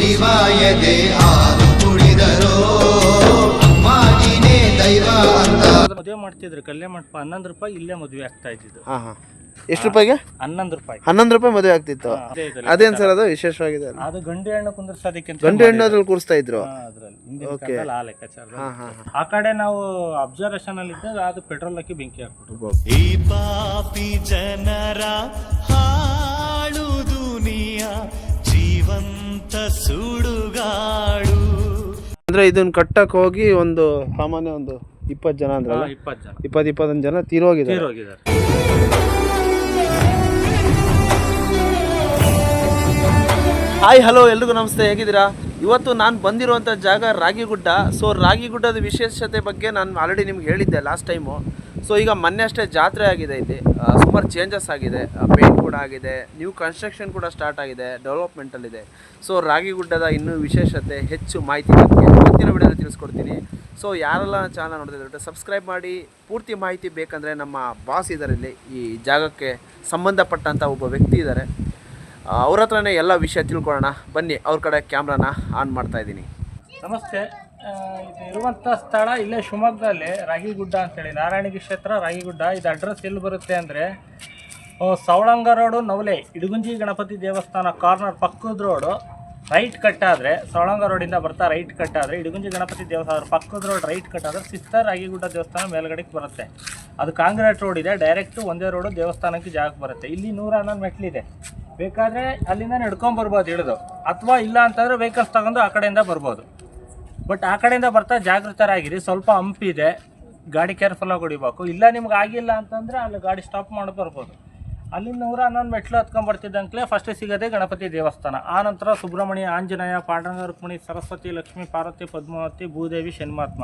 ಶಿವಾಯದೆ ಹಾಲು ಕುಡಿದರೋ ಅಮ್ಮಾಜಿನೇ ದೈವ ಅಂತ. ಮದುವೆ ಮಾಡ್ತಿದ್ರು ಕಲ್ಯಾಣ ಮಂಟಪ 11 ರೂಪಾಯಿ, ಇಲ್ಲೇ ಮದುವೆ ಆಗ್ತಾ ಇದ್ದಿದ್ದು. ಎಷ್ಟು ರೂಪಾಯಿಗೆ? 11 ರೂಪಾಯಿ. 11 ರೂಪಾಯಿ ಮದುವೆ ಆಗ್ತಿತ್ತು. ಅದೇನ್ ಸರ್ ಅದು ವಿಶೇಷವಾಗಿದೆ? ಅದು ಗಂಡು ಹೆಣ್ಣು ಕುಂದಿರ್ಸೋದಕ್ಕೆ ಗಂಡು ಹೆಣ್ಣು ಅದ್ರಲ್ಲಿ ಕೂರಿಸ್ತಾ ಇದ್ರು. ಆ ಲೆಕ್ಕಾಚಾರ. ಆ ಕಡೆ ನಾವು ಅಬ್ಸರ್ವೇಷನ್ ಅಲ್ಲಿ ಇದ್ದಾಗ ಅದು ಪೆಟ್ರೋಲ್ ಹಾಕಿ ಬೆಂಕಿ ಹಾಕ್ಬಿಟ್ರು. ಈ ಪಾಪಿ ಜನರ ಹಾಳು ದುನಿಯಾ ಜೀವಂತ ಸುಡುಗಾಡು. ಅಂದ್ರೆ ಇದನ್ನ ಕಟ್ಟಕ್ ಹೋಗಿ ಒಂದು ಸಾಮಾನ್ಯ ಒಂದು 20 ಜನ ಅಂದ್ರಲ್ಲ, 21 ಜನ ತೀರೋಗಿದ್ದಾರೆ. ಹಾಯ್ ಹಲೋ ಎಲ್ರಿಗೂ ನಮಸ್ತೆ, ಹೇಗಿದ್ದೀರಾ? ಇವತ್ತು ನಾನು ಬಂದಿರುವಂಥ ಜಾಗ ರಾಗಿಗುಡ್ಡ. ಸೊ ರಾಗಿಗುಡ್ಡದ ವಿಶೇಷತೆ ಬಗ್ಗೆ ನಾನು ಆಲ್ರೆಡಿ ನಿಮ್ಗೆ ಹೇಳಿದ್ದೆ ಲಾಸ್ಟ್ ಟೈಮು. ಸೊ ಈಗ ಮೊನ್ನೆ ಅಷ್ಟೇ ಜಾತ್ರೆ ಆಗಿದೆ ಇಲ್ಲಿ, ಸುಮಾರು ಚೇಂಜಸ್ ಆಗಿದೆ, ಪೇಂಟ್ ಕೂಡ ಆಗಿದೆ, ನ್ಯೂ ಕನ್ಸ್ಟ್ರಕ್ಷನ್ ಕೂಡ ಸ್ಟಾರ್ಟ್ ಆಗಿದೆ, ಡೆವಲಪ್ಮೆಂಟಲ್ಲಿದೆ. ಸೊ ರಾಗಿಗುಡ್ಡದ ಇನ್ನೂ ವಿಶೇಷತೆ ಹೆಚ್ಚು ಮಾಹಿತಿ ಬಗ್ಗೆ ಇವತ್ತಿನ ವಿಡಿಯೋದಲ್ಲಿ ತಿಳಿಸ್ಕೊಡ್ತೀನಿ. ಸೊ ಯಾರೆಲ್ಲ ಚಾನಲ್ ನೋಡ್ತಿದ್ರೆ ಸಬ್ಸ್ಕ್ರೈಬ್ ಮಾಡಿ. ಪೂರ್ತಿ ಮಾಹಿತಿ ಬೇಕಂದರೆ ನಮ್ಮ ಬಾಸ್ ಇದ್ದಾರೆ ಇಲ್ಲಿ, ಈ ಜಾಗಕ್ಕೆ ಸಂಬಂಧಪಟ್ಟಂಥ ಒಬ್ಬ ವ್ಯಕ್ತಿ ಇದ್ದಾರೆ, ಅವ್ರ ಹತ್ರನೇ ಎಲ್ಲ ವಿಷಯ ತಿಳ್ಕೊಳ್ಳೋಣ ಬನ್ನಿ. ಅವ್ರ ಕಡೆ ಕ್ಯಾಮ್ರಾನ ಆನ್ ಮಾಡ್ತಾ ಇದ್ದೀನಿ. ನಮಸ್ತೆ. ಇದು ಇರುವಂಥ ಸ್ಥಳ ಇಲ್ಲೇ ಶಿವಮೊಗ್ಗದಲ್ಲಿ ರಾಗಿಗುಡ್ಡ ಅಂತೇಳಿ, ನಾರಾಯಣಗಿ ಕ್ಷೇತ್ರ ರಾಗಿಗುಡ್ಡ. ಇದು ಅಡ್ರೆಸ್ ಎಲ್ಲಿ ಬರುತ್ತೆ ಅಂದರೆ ಸವಳಂಗ ರೋಡು, ನವಲೆ ಇಡಗುಂಜಿ ಗಣಪತಿ ದೇವಸ್ಥಾನ ಕಾರ್ನರ್ ಪಕ್ಕದ ರೋಡು ರೈಟ್ ಕಟ್ಟಾದರೆ, ಸವಳಂಗ ರೋಡಿಂದ ಬರ್ತಾ ರೈಟ್ ಕಟ್ಟಾದರೆ ಇಡಗುಂಜಿ ಗಣಪತಿ ದೇವಸ್ಥಾನ ಪಕ್ಕದ ರೋಡ್ ರೈಟ್ ಕಟ್ಟಾದರೆ ಸಿಸ್ಟರ್ ರಾಗಿಗುಡ್ಡ ದೇವಸ್ಥಾನ ಮೇಲ್ಗಡೆಗೆ ಬರುತ್ತೆ. ಅದು ಕಾಂಕ್ರೀಟ್ ರೋಡ್ ಇದೆ, ಡೈರೆಕ್ಟು ಒಂದೇ ರೋಡು ದೇವಸ್ಥಾನಕ್ಕೆ ಜಾಗಕ್ಕೆ ಬರುತ್ತೆ. ಇಲ್ಲಿ 111 ಮೆಟ್ಲಿದೆ, ಬೇಕಾದರೆ ಅಲ್ಲಿಂದ ನಡ್ಕೊಂಬರ್ಬೋದು ಇಳಿದು, ಅಥವಾ ಇಲ್ಲ ಅಂತಂದರೆ ವೆಹಿಕಲ್ಸ್ ತಗೊಂಡು ಆ ಕಡೆಯಿಂದ ಬರ್ಬೋದು. ಬಟ್ ಆ ಕಡೆಯಿಂದ ಬರ್ತಾ ಜಾಗೃತರಾಗಿರಿ, ಸ್ವಲ್ಪ ಹಂಪಿದೆ, ಗಾಡಿ ಕೇರ್ಫುಲ್ಲಾಗಿ ಹೊಡಿಬೇಕು. ಇಲ್ಲ ನಿಮ್ಗೆ ಆಗಿಲ್ಲ ಅಂತಂದರೆ ಅಲ್ಲಿ ಗಾಡಿ ಸ್ಟಾಪ್ ಮಾಡಿ ಬರ್ಬೋದು. ಅಲ್ಲಿಂದ 111 ಮೆಟ್ಲು ಹತ್ಕೊಂಡ್ಬರ್ತಿದ್ದಂಗೆ ಫಸ್ಟ್ ಸಿಗೋದೇ ಗಣಪತಿ ದೇವಸ್ಥಾನ. ಆನಂತರ ಸುಬ್ರಹ್ಮಣ್ಯ, ಆಂಜನೇಯ, ಪಾಂಡುರಂಗ, ರುಕ್ಮಿಣಿ, ಸರಸ್ವತಿ, ಲಕ್ಷ್ಮೀ, ಪಾರ್ವತಿ, ಪದ್ಮಾವತಿ, ಭೂದೇವಿ, ಶನ್ಮಾತ್ಮ.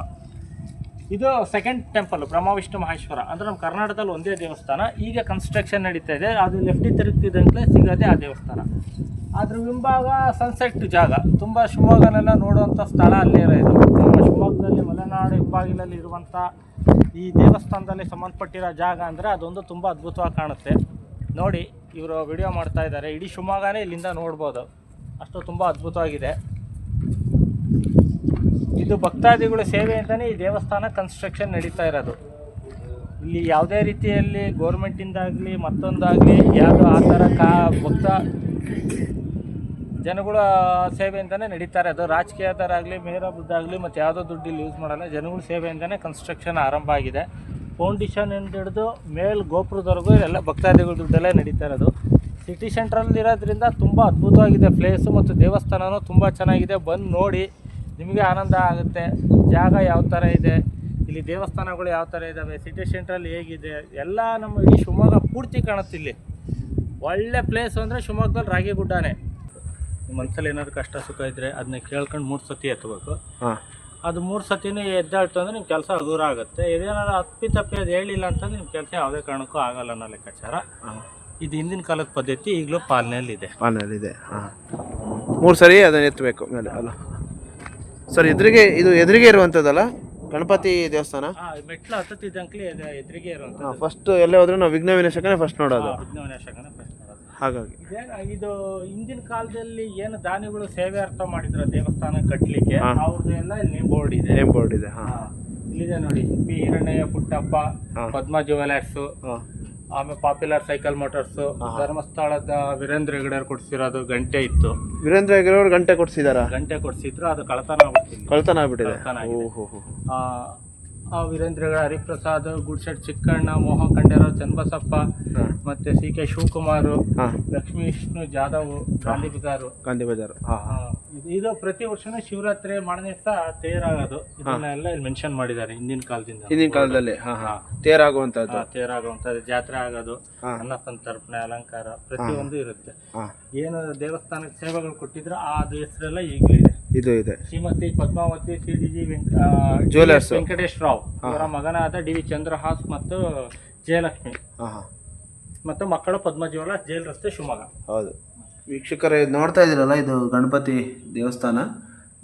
ಇದು ಸೆಕೆಂಡ್ ಟೆಂಪಲ್, ಬ್ರಹ್ಮ ವಿಷ್ಣು ಮಹೇಶ್ವರ. ಅಂದರೆ ನಮ್ಮ ಕರ್ನಾಟಕದಲ್ಲಿ ಒಂದೇ ದೇವಸ್ಥಾನ. ಈಗ ಕನ್ಸ್ಟ್ರಕ್ಷನ್ ನಡೀತಾ ಇದೆ, ಅದು ಲೆಫ್ಟಿ ತಿರುಗ್ತಿದ್ದಂಗೆ ಸಿಗೋದೇ ಆ ದೇವಸ್ಥಾನ. ಅದ್ರ ಹಿಂಭಾಗ ಸನ್ಸೆಟ್ ಜಾಗ, ತುಂಬ ಶಿವಮೊಗ್ಗನೆಲ್ಲ ನೋಡುವಂಥ ಸ್ಥಳ ಅಲ್ಲೇ ಇರೋದು. ನಮ್ಮ ಶಿವಮೊಗ್ಗದಲ್ಲಿ ಮಲೆನಾಡು ಹಿಂಬಾಗಿಲಲ್ಲಿ ಇರುವಂಥ ಈ ದೇವಸ್ಥಾನದಲ್ಲಿ ಸಂಬಂಧಪಟ್ಟಿರೋ ಜಾಗ ಅಂದರೆ ಅದೊಂದು ತುಂಬ ಅದ್ಭುತವಾಗಿ ಕಾಣುತ್ತೆ. ನೋಡಿ, ಇವರು ವಿಡಿಯೋ ಮಾಡ್ತಾ ಇದ್ದಾರೆ, ಇಡೀ ಶಿವಮೊಗ್ಗನೇ ಇಲ್ಲಿಂದ ನೋಡ್ಬೋದು, ಅಷ್ಟು ತುಂಬ ಅದ್ಭುತವಾಗಿದೆ. ಇದು ಭಕ್ತಾದಿಗಳ ಸೇವೆಯಿಂದನೇ ಈ ದೇವಸ್ಥಾನ ಕನ್ಸ್ಟ್ರಕ್ಷನ್ ನಡೀತಾ ಇರೋದು. ಇಲ್ಲಿ ಯಾವುದೇ ರೀತಿಯಲ್ಲಿ ಗೌರ್ಮೆಂಟಿಂದಾಗಲಿ ಮತ್ತೊಂದಾಗಲಿ ಯಾವುದು ಆ ಥರ ಭಕ್ತ ಜನಗಳ ಸೇವೆಯಿಂದನೇ ನಡೀತಾ ಇರೋದು. ರಾಜಕೀಯದವರಾಗಲಿ, ಮೇಯರದ್ದಾಗಲಿ ಮತ್ತು ಯಾವುದೋ ದುಡ್ಡು ಇಲ್ಲಿ ಯೂಸ್ ಮಾಡಲ್ಲ, ಜನಗಳ ಸೇವೆಯಿಂದನೇ ಕನ್ಸ್ಟ್ರಕ್ಷನ್ ಆರಂಭ ಆಗಿದೆ. ಫೌಂಡೇಶನ್ ಹಿಡಿದು ಮೇಲ್ ಗೋಪುರದವರೆಗೂ ಎಲ್ಲ ಭಕ್ತಾದಿಗಳ ದುಡ್ಡಲ್ಲೇ ನಡೀತಾ ಇರೋದು. ಸಿಟಿ ಸೆಂಟ್ರಲ್ಲಿರೋದ್ರಿಂದ ತುಂಬ ಅದ್ಭುತವಾಗಿದೆ ಪ್ಲೇಸು, ಮತ್ತು ದೇವಸ್ಥಾನವೂ ತುಂಬ ಚೆನ್ನಾಗಿದೆ. ಬಂದು ನೋಡಿ, ನಿಮಗೆ ಆನಂದ ಆಗುತ್ತೆ. ಜಾಗ ಯಾವ ಥರ ಇದೆ, ಇಲ್ಲಿ ದೇವಸ್ಥಾನಗಳು ಯಾವ ಥರ ಇದ್ದಾವೆ, ಸಿಟಿ ಸೆಂಟ್ರಲ್ಲಿ ಹೇಗಿದೆ, ಎಲ್ಲ ನಮ್ಮ ಇಡೀ ಶಿವಮೊಗ್ಗ ಪೂರ್ತಿ ಕಾಣುತ್ತೆ. ಇಲ್ಲಿ ಒಳ್ಳೆ ಪ್ಲೇಸು ಅಂದರೆ ಶಿವಮೊಗ್ಗದಲ್ಲಿ ರಾಗಿಗುಡ್ಡನೇ. ನಿಮ್ಮ ಮನಸ್ಸಲ್ಲಿ ಏನಾದ್ರು ಕಷ್ಟ ಸುಖ ಇದ್ದರೆ ಅದನ್ನ ಕೇಳ್ಕೊಂಡು 3 ಸತಿ ಎತ್ತಬೇಕು. ಅದು 3 ಸತಿನೂ ಎದ್ದಾಳ್ತು ಅಂದರೆ ನಿಮ್ಮ ಕೆಲಸ ದೂರ ಆಗುತ್ತೆ. ಇದೇನಾದ್ರು ಅಪ್ಪಿ ಅದು ಹೇಳಿಲ್ಲ ಅಂತಂದರೆ ನಿಮ್ಮ ಕೆಲಸ ಯಾವುದೇ ಕಾರಣಕ್ಕೂ ಆಗಲ್ಲ ಅನ್ನೋ ಲೆಕ್ಕಾಚಾರ. ಇದು ಹಿಂದಿನ ಕಾಲದ ಪದ್ಧತಿ, ಈಗಲೂ ಪಾಲನೆಯಲ್ಲಿದೆ. 3 ಸರಿ ಅದನ್ನು ಎತ್ತಬೇಕು ಮೇಲೆ ಅಲ್ಲ ಸರ್. ಎದುರಿಗೆ ಇರುವಂಥದ್ದಲ್ಲ ಗಣಪತಿ ದೇವಸ್ಥಾನ. ಮೆಟ್ಲು ಹತ್ತುತ್ತಿದ್ದಂಕ್ಲಿ ಎದುರಿಗೆ ಇರುವಂಥ ಫಸ್ಟ್ ಎಲ್ಲೇ ಹೋದ್ರೂ ನಾವು ವಿಘ್ನ ವಿನಾಶಕನೇ ಫಸ್ಟ್ ನೋಡೋದು. ಹಾಗಾಗಿ ಇದು ಹಿಂದಿನ ಕಾಲದಲ್ಲಿ ಏನು ದಾನಿಗಳು ಸೇವೆ ಅರ್ಥ ಮಾಡಿದ್ರು ದೇವಸ್ಥಾನ ಕಟ್ಟಲಿಕ್ಕೆ, ಅವ್ರದ್ದು ಎಲ್ಲ ನೇಮ್ ಬೋರ್ಡ್ ಇದೆ. ಇಲ್ಲಿದೆ ನೋಡಿ, ಪಿ ಹಿರಣ್ಣಯ್ಯ ಪುಟ್ಟಪ್ಪ, ಪದ್ಮ ಜ್ಯುವೆಲರ್ಸು, ಆಮೇಲೆ ಪಾಪ್ಯುಲರ್ ಸೈಕಲ್ ಮೋಟರ್ಸು, ಧರ್ಮಸ್ಥಳದ ವೀರೇಂದ್ರ ಹೆಗಡೆ ಕೊಡ್ಸಿರೋದು ಗಂಟೆ ಇತ್ತು. ವೀರೇಂದ್ರ ಹೆಗಡೆ ಅವರು ಗಂಟೆ ಕೊಡ್ಸಿದ್ರು, ಅದು ಕಳತನ ಆಗ್ಬಿಟ್ಟಿದೆ. ವೀರೇಂದ್ರ ಹೆಗಡೆ, ಹರಿಪ್ರಸಾದ್, ಗುಡ್ಶೆಟ್ ಚಿಕ್ಕಣ್ಣ, ಮೋಹನ್ ಖಂಡೇರಾವ್, ಚನ್ನಬಸಪ್ಪ, ಮತ್ತೆ ಸಿ.ಕೆ. ಶಿವಕುಮಾರ್, ಲಕ್ಷ್ಮೀ ವಿಷ್ಣು ಜಾಧವ್, ಗಾಂಧಿ ಬಜಾರ್. ಇದು ಪ್ರತಿ ವರ್ಷನೂ ಶಿವರಾತ್ರಿ ಮಾಡನೇ ಸಹ ತೇರಾಗೋದು. ಇದನ್ನೆಲ್ಲ ಇಲ್ಲಿ ಮೆನ್ಷನ್ ಮಾಡಿದ್ದಾರೆ ಹಿಂದಿನ ಕಾಲದಲ್ಲಿ. ತೇರಾಗುವಂಥದ್ದು, ಜಾತ್ರೆ ಆಗೋದು, ಅನ್ನ ಸಂತರ್ಪಣೆ, ಅಲಂಕಾರ ಪ್ರತಿಯೊಂದು ಇರುತ್ತೆ. ಏನು ದೇವಸ್ಥಾನಕ್ಕೆ ಸೇವೆಗಳು ಕೊಟ್ಟಿದ್ರು ಆ ಹೆಸರೆಲ್ಲ ಈಗಲಿದೆ. ಇದು ಇದೆ ಶ್ರೀಮತಿ ಪದ್ಮಾವತಿ ಸಿ.ಡಿ.ಜಿ. ವೆಂಕಟೇಶ್ ರಾವ್ ಅವರ ಮಗನಾದ ಡಿ.ವಿ. ಚಂದ್ರಹಾಸ್ ಮತ್ತು ಜಯಲಕ್ಷ್ಮಿ ಮತ್ತು ಮಕ್ಕಳು ಪದ್ಮ ಜ್ಯುವೆಲರ್ಸ್, ಜೈಲ್ ರಸ್ತೆ, ಶಿವಮೊಗ್ಗ. ಹೌದು ವೀಕ್ಷಕರೇ, ನೋಡ್ತಾ ಇದ್ದೀರಲ್ಲ, ಇದು ಗಣಪತಿ ದೇವಸ್ಥಾನ.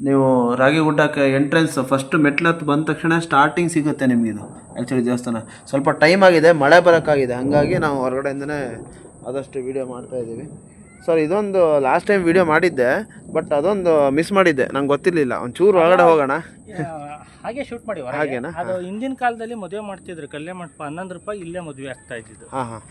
ನೀವು ರಾಗಿಗುಡ್ಡಕ್ಕೆ ಎಂಟ್ರೆನ್ಸ್ ಫಸ್ಟ್ ಮೆಟ್ಲತ್ತು ಬಂದ ತಕ್ಷಣ ಸ್ಟಾರ್ಟಿಂಗ್ ಸಿಗುತ್ತೆ ನಿಮಗೆ. ಇದು ಆ್ಯಕ್ಚುಲಿ ದೇವಸ್ಥಾನ ಸ್ವಲ್ಪ ಟೈಮ್ ಆಗಿದೆ, ಮಳೆ ಬರೋಕ್ಕಾಗಿದೆ, ಹಾಗಾಗಿ ನಾವು ಹೊರಗಡೆಯಿಂದನೇ ಆದಷ್ಟು ವೀಡಿಯೋ ಮಾಡ್ತಾಯಿದ್ದೀವಿ. ಸರ್ ಇದೊಂದು ಲಾಸ್ಟ್ ಟೈಮ್ ವೀಡಿಯೋ ಮಾಡಿದ್ದೆ, ಬಟ್ ಅದೊಂದು ಮಿಸ್ ಮಾಡಿದ್ದೆ, ನಂಗೆ ಗೊತ್ತಿರಲಿಲ್ಲ. ಒಂಚೂರು ಒಳಗಡೆ ಹೋಗೋಣ. ಹಾಗೆ ಶೂಟ್ ಮಾಡಿ ಹಾಗೇನಾ? ಅದು ಹಿಂದಿನ ಕಾಲದಲ್ಲಿ ಮದುವೆ ಮಾಡ್ತಿದ್ರು ಕಲ್ಯಾಣ ಮಂಟಪ. 11 ರೂಪಾಯಿ ಇಲ್ಲೇ ಮದುವೆ ಆಗ್ತಾ ಇದ್ದಿದ್ದು. ಹಾಂ.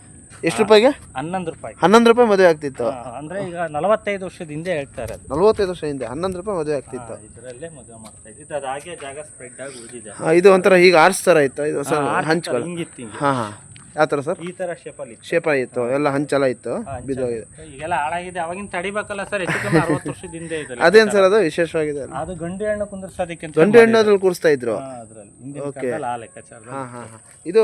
ಎಷ್ಟು ರೂಪಾಯಿಗೆ? 11 ರೂಪಾಯಿ. 11 ರೂಪಾಯಿ ಮದುವೆ ಆಗ್ತಿತ್ತು. ಅಂದ್ರೆ ಈಗ 45 ವರ್ಷದ ಹಿಂದೆ ಹೇಳ್ತಾ ಇರೋದು. 45 ವರ್ಷ ಹಿಂದೆ 11 ರೂಪಾಯಿ ಮದುವೆ ಆಗ್ತಿತ್ತು. ಇದರಲ್ಲೇ ಮದುವೆ ಮಾಡ್ತಾ ಇದ್ದಿದ್ದು. ಅದು ಹಾಗೆ ಜಾಗ ಸ್ಪ್ರೆಡ್ ಆಗಿ ಉಳಿದಿದೆ. ಇದು ಒಂಥರ ಈಗ ಆರ್ಸ್ ಥರ ಇತ್ತು, ಇದು ಹಂಚ್ಗಳು. ಹಿಂಗಿತ್ತು ಹಿಂಗೆ. ಹಾಂ. ಯಾವ ಥರ ಸರ್? ಈ ತರ ಶೇಪಲ್ಲಿ ಇತ್ತು, ಎಲ್ಲ ಹಂಚೆಲ್ಲ ಇತ್ತು, ಬಿದ್ದೋಗಿದೆ. ಈಗೆಲ್ಲ ಹಾಳಾಗಿದೆ. ಅವಾಗಿನ ತಡಿಬೇಕಲ್ಲ ಸರ್, ಹೆಚ್ಚು ಕಮ್ಮಿ 60 ವರ್ಷದ ಹಿಂದೆ ಇದೆ. ಅದೇನು ಸರ್ ಅದು ವಿಶೇಷವಾಗಿದೆ? ಅದು ಗಂಡು ಹೆಣ್ಣು ಕುಂದಿರ್ಸೋದಕ್ಕೆ ಗಂಡು ಹೆಣ್ಣು ಅದ್ರಲ್ಲಿ ಕೂರಿಸ್ತಾ ಇದ್ರು. ಅದ್ರಲ್ಲಿ ಹಿಂದಿನ ಕಾಲದಲ್ಲಿ ಆ ಲೆಕ್ಕಾಚಾರ. ಹಾಂ. ಇದು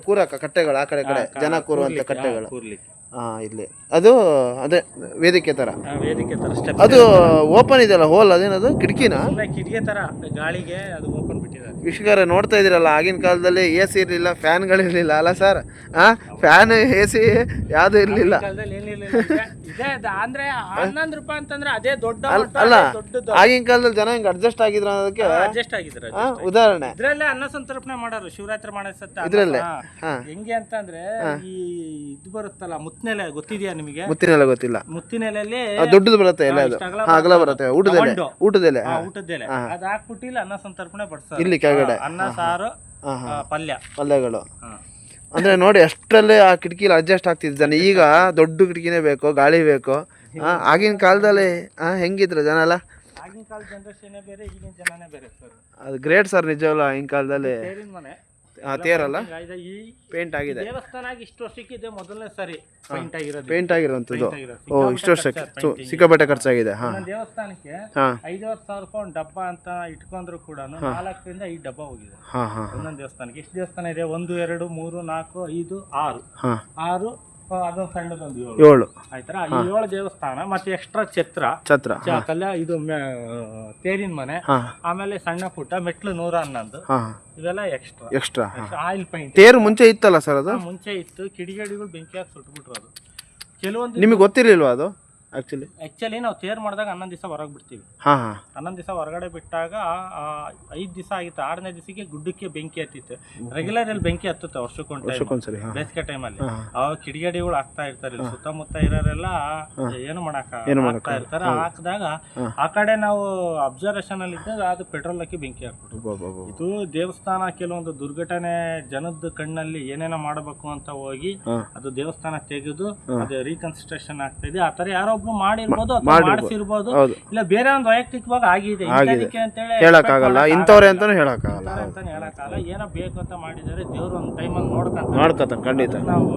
ಕೂರಕ ಕಟ್ಟೆಗಳು, ಆ ಕಡೆ ಜನ ಕೂರುವಂಥ ಕಟ್ಟೆಗಳು. ಕೂರ್ಲಿಕ್ಕೆ. ಇಲ್ಲಿ ಅದು ಅದೇ ವೇದಿಕೆ ತರ. ವೇದಿಕೆ ತರ ಸ್ಟೆಪ್. ಅದು ಓಪನ್ ಇದೆಯಲ್ಲ ಹೋಲ್, ಅದೇನದು ಕಿಟಕಿನ? ಕಿಟಕಿ ತರ ಗಾಳಿಗೆ ಅದು ಓಪನ್ ಬಿಟ್ಟಿದ್ದಾರೆ. ವಿಷಯಗಾರ ನೋಡ್ತಾ ಇದ್ದೀರಲ್ಲ, ಆಗಿನ ಕಾಲದಲ್ಲಿ AC ಇರಲಿಲ್ಲ, ಫ್ಯಾನ್ಗಳಿರಲಿಲ್ಲ ಅಲ್ಲ ಸರ್? ಫ್ಯಾನ್ AC ಯಾವುದು ಇರಲಿಲ್ಲ. ಇದೆ ಅಂದ್ರೆ 11 ರೂಪಾಯಿ ಅಂತಂದ್ರೆ ಅದೇ ದೊಡ್ಡ ಅಲ್ಲ, ಆಗಿನ ಕಾಲದಲ್ಲಿ ಜನ ಹಿಂಗೆ ಅಡ್ಜಸ್ಟ್ ಆಗಿದ್ರು ಅನ್ನೋದಕ್ಕೆ ಅಡ್ಜಸ್ಟ್ ಆಗಿದ್ರು. ಉದಾಹರಣೆ ಇದ್ರಲ್ಲೇ ಅನ್ನ ಸಂತರ್ಪಣೆ ಮಾಡೋರು ಶಿವರಾತ್ರಿ ಮಾಡೋ ಸತ್ತ. ಇದ್ರಲ್ಲೇ ಹೆಂಗೆ ಅಂತಂದ್ರೆ ಈ ಇದು ಬರುತ್ತಲ್ಲ ಮುತ್ತಿನೆಲೆ, ಗೊತ್ತಿದ್ಯಾ ನಿಮಗೆ? ಮುತ್ತಿನೆಲೆ ಗೊತ್ತಿಲ್ಲ. ಮುತ್ತಿನೆಲೆಯಲ್ಲಿ ದೊಡ್ಡದು ಬರುತ್ತೆ ಎಲೆ, ಅದು ಅಗಲ ಬರುತ್ತೆ. ಊಟದೆಲೆ ಊಟದೆಲೆ ಅದ್ ಹಾಕ್ಬಿಟ್ಟು ಇಲ್ಲಿ ಅನ್ನ ಸಂತರ್ಪಣೆ ಬಡ್ಸ. ಇಲ್ಲಿ ಕೆಳಗಡೆ ಅನ್ನ ಸಾರು ಪಲ್ಯಗಳು. ಅಂದ್ರೆ ನೋಡಿ ಅಷ್ಟರಲ್ಲೇ ಆ ಕಿಟಕಿಲಿ ಅಡ್ಜಸ್ಟ್ ಆಗ್ತಿದ್ದಾನೆ. ಈಗ ದೊಡ್ಡ ಕಿಟಕಿನೇ ಬೇಕು, ಗಾಳಿ ಬೇಕು. ಆಗಿನ ಕಾಲದಲ್ಲಿ ಹೆಂಗಿದ್ರು ಜನ ಎಲ್ಲ? ಆಗಿನ ಕಾಲದ ಜನರೇಷನ್ ಬೇರೆ, ಈಗಿನ ಜನನೇ ಬೇರೆ ಸರ್. ಅದು ಗ್ರೇಟ್ ಸರ್ ನಿಜವಲ್ಲ. ಆಗಿನ ಕಾಲದಲ್ಲಿ ಮನೆ ತೇರಲ್ಲ ಈ ಪೇಂಟ್ ಆಗಿದೆ. ದೇವಸ್ಥಾನ ಇಷ್ಟು ವರ್ಷಕ್ಕೆ ಇದೆ ಮೊದಲನೇ ಸಾರಿ ಪೇಂಟ್ ಆಗಿರುವಂತದ್ದು. ಇಷ್ಟು ವರ್ಷಕ್ಕೆ ಸಿಕ್ಕಾಪಟ್ಟೆ ಖರ್ಚಾಗಿದೆ. ದೇವಸ್ಥಾನಕ್ಕೆ 5,000 ರೂಪಾಯಿ ಒಂದು ಡಬ್ಬ ಅಂತ ಇಟ್ಕೊಂಡ್ರು ಕೂಡ 4 ರಿಂದ 5 ಡಬ್ಬ ಹೋಗಿದೆ ಒಂದೊಂದು ದೇವಸ್ಥಾನಕ್ಕೆ. ಎಷ್ಟು ದೇವಸ್ಥಾನ ಇದೆ? 1, 2, 3, 4, 5, 6 ಅದೊಂದು ಸಣ್ಣದೊಂದು 7 ಆಯ್ತಾ. 7 ದೇವಸ್ಥಾನ ಮತ್ತೆ ಎಕ್ಸ್ಟ್ರಾ ಛತ್ರ ಕಲ್ಯ, ಇದು ತೇರಿನ ಮನೆ, ಆಮೇಲೆ ಸಣ್ಣ ಪುಟ್ಟ ಮೆಟ್ಲು 111 ಇವೆಲ್ಲ ಎಕ್ಸ್ಟ್ರಾ. Oil paint. ತೇರು ಮುಂಚೆ ಇತ್ತಲ್ಲ ಸರ್? ಅದು ಮುಂಚೆ ಇತ್ತು. ಕಿಡಿಗೇಡಿಗಳು ಬೆಂಕಿ ಹಾಕಿ ಸುಟ್ಬಿಟ್ರು. ಅದು ಕೆಲವೊಂದು ನಿಮಗೆ ಗೊತ್ತಿರ್ಲಿಲ್ವಾ ಅದು? ಆಕ್ಚುಲಿ ನಾವು ತೇರು ಮಾಡಿದಾಗ 11 ದಿವಸ ಹೊರಗೆ ಬಿಡ್ತೀವಿ. 11 ದಿವಸ ಹೊರಗಡೆ ಬಿಟ್ಟಾಗ 5 ದಿವಸ ಆಗಿತ್ತು. 6ನೇ ದಿವಸಕ್ಕೆ ಗುಡ್ಡಕ್ಕೆ ಬೆಂಕಿ ಹತ್ತಿತ್ತು. ರೆಗ್ಯುಲರ್ ಅಲ್ಲಿ ಬೆಂಕಿ ಹತ್ತುತ್ತೆ ವರ್ಷಕ್ಕೊಂದ್ಸರಿ ಬೇಸಿಗೆ ಟೈಮಲ್ಲಿ. ಅವಾಗ ಕಿಡಿಗೇಡಿಗಳು ಆಗ್ತಾ ಇರ್ತಾರೆ. ಸುತ್ತಮುತ್ತ ಇರೋರೆಲ್ಲ ಏನು ಮಾಡಾಕ ಇರ್ತಾರೆ. ಹಾಕಿದಾಗ ಆ ಕಡೆ ನಾವು ಅಬ್ಸರ್ವೇಷನ್ ಅಲ್ಲಿ ಇದ್ದಾಗ ಅದು ಪೆಟ್ರೋಲ್ ಹಾಕಿ ಬೆಂಕಿ ಹಾಕ್ಬಿಟ್ರು. ಇದು ದೇವಸ್ಥಾನ ಕೆಲವೊಂದು ದುರ್ಘಟನೆ ಜನದ ಕಣ್ಣಲ್ಲಿ ಏನೇನೋ ಮಾಡಬೇಕು ಅಂತ ಹೋಗಿ ಅದು ದೇವಸ್ಥಾನ ತೆಗೆದು ಅದು ರೀಕನ್ಸ್ಟ್ರಕ್ಷನ್ ಆಗ್ತಾ ಇದೆ. ಆ ತರ ಯಾರೋ ಮಾಡಿರ್ಬೋದು ಅಥವಾ ಮಾಡಿಸಿರ್ಬೋದು, ಇಲ್ಲ ಬೇರೆ ಒಂದು ವೈಯಕ್ತಿಕವಾಗಿ ಆಗಿದೆ ಅಂತೇಳಿ ಹೇಳಕ್ಕಾಗಲ್ಲ. ಇಂಥವ್ರೆ ಅಂತಾನು ಹೇಳಕ್ಕಾಗಲ್ಲ. ಏನೋ ಬೇಕು ಅಂತ ಮಾಡಿದರೆ ದೇವ್ರು ಒಂದು ಟೈಮಲ್ಲಿ ನೋಡ್ಕೊತಾನೆ ಖಂಡಿತ. ನಾವು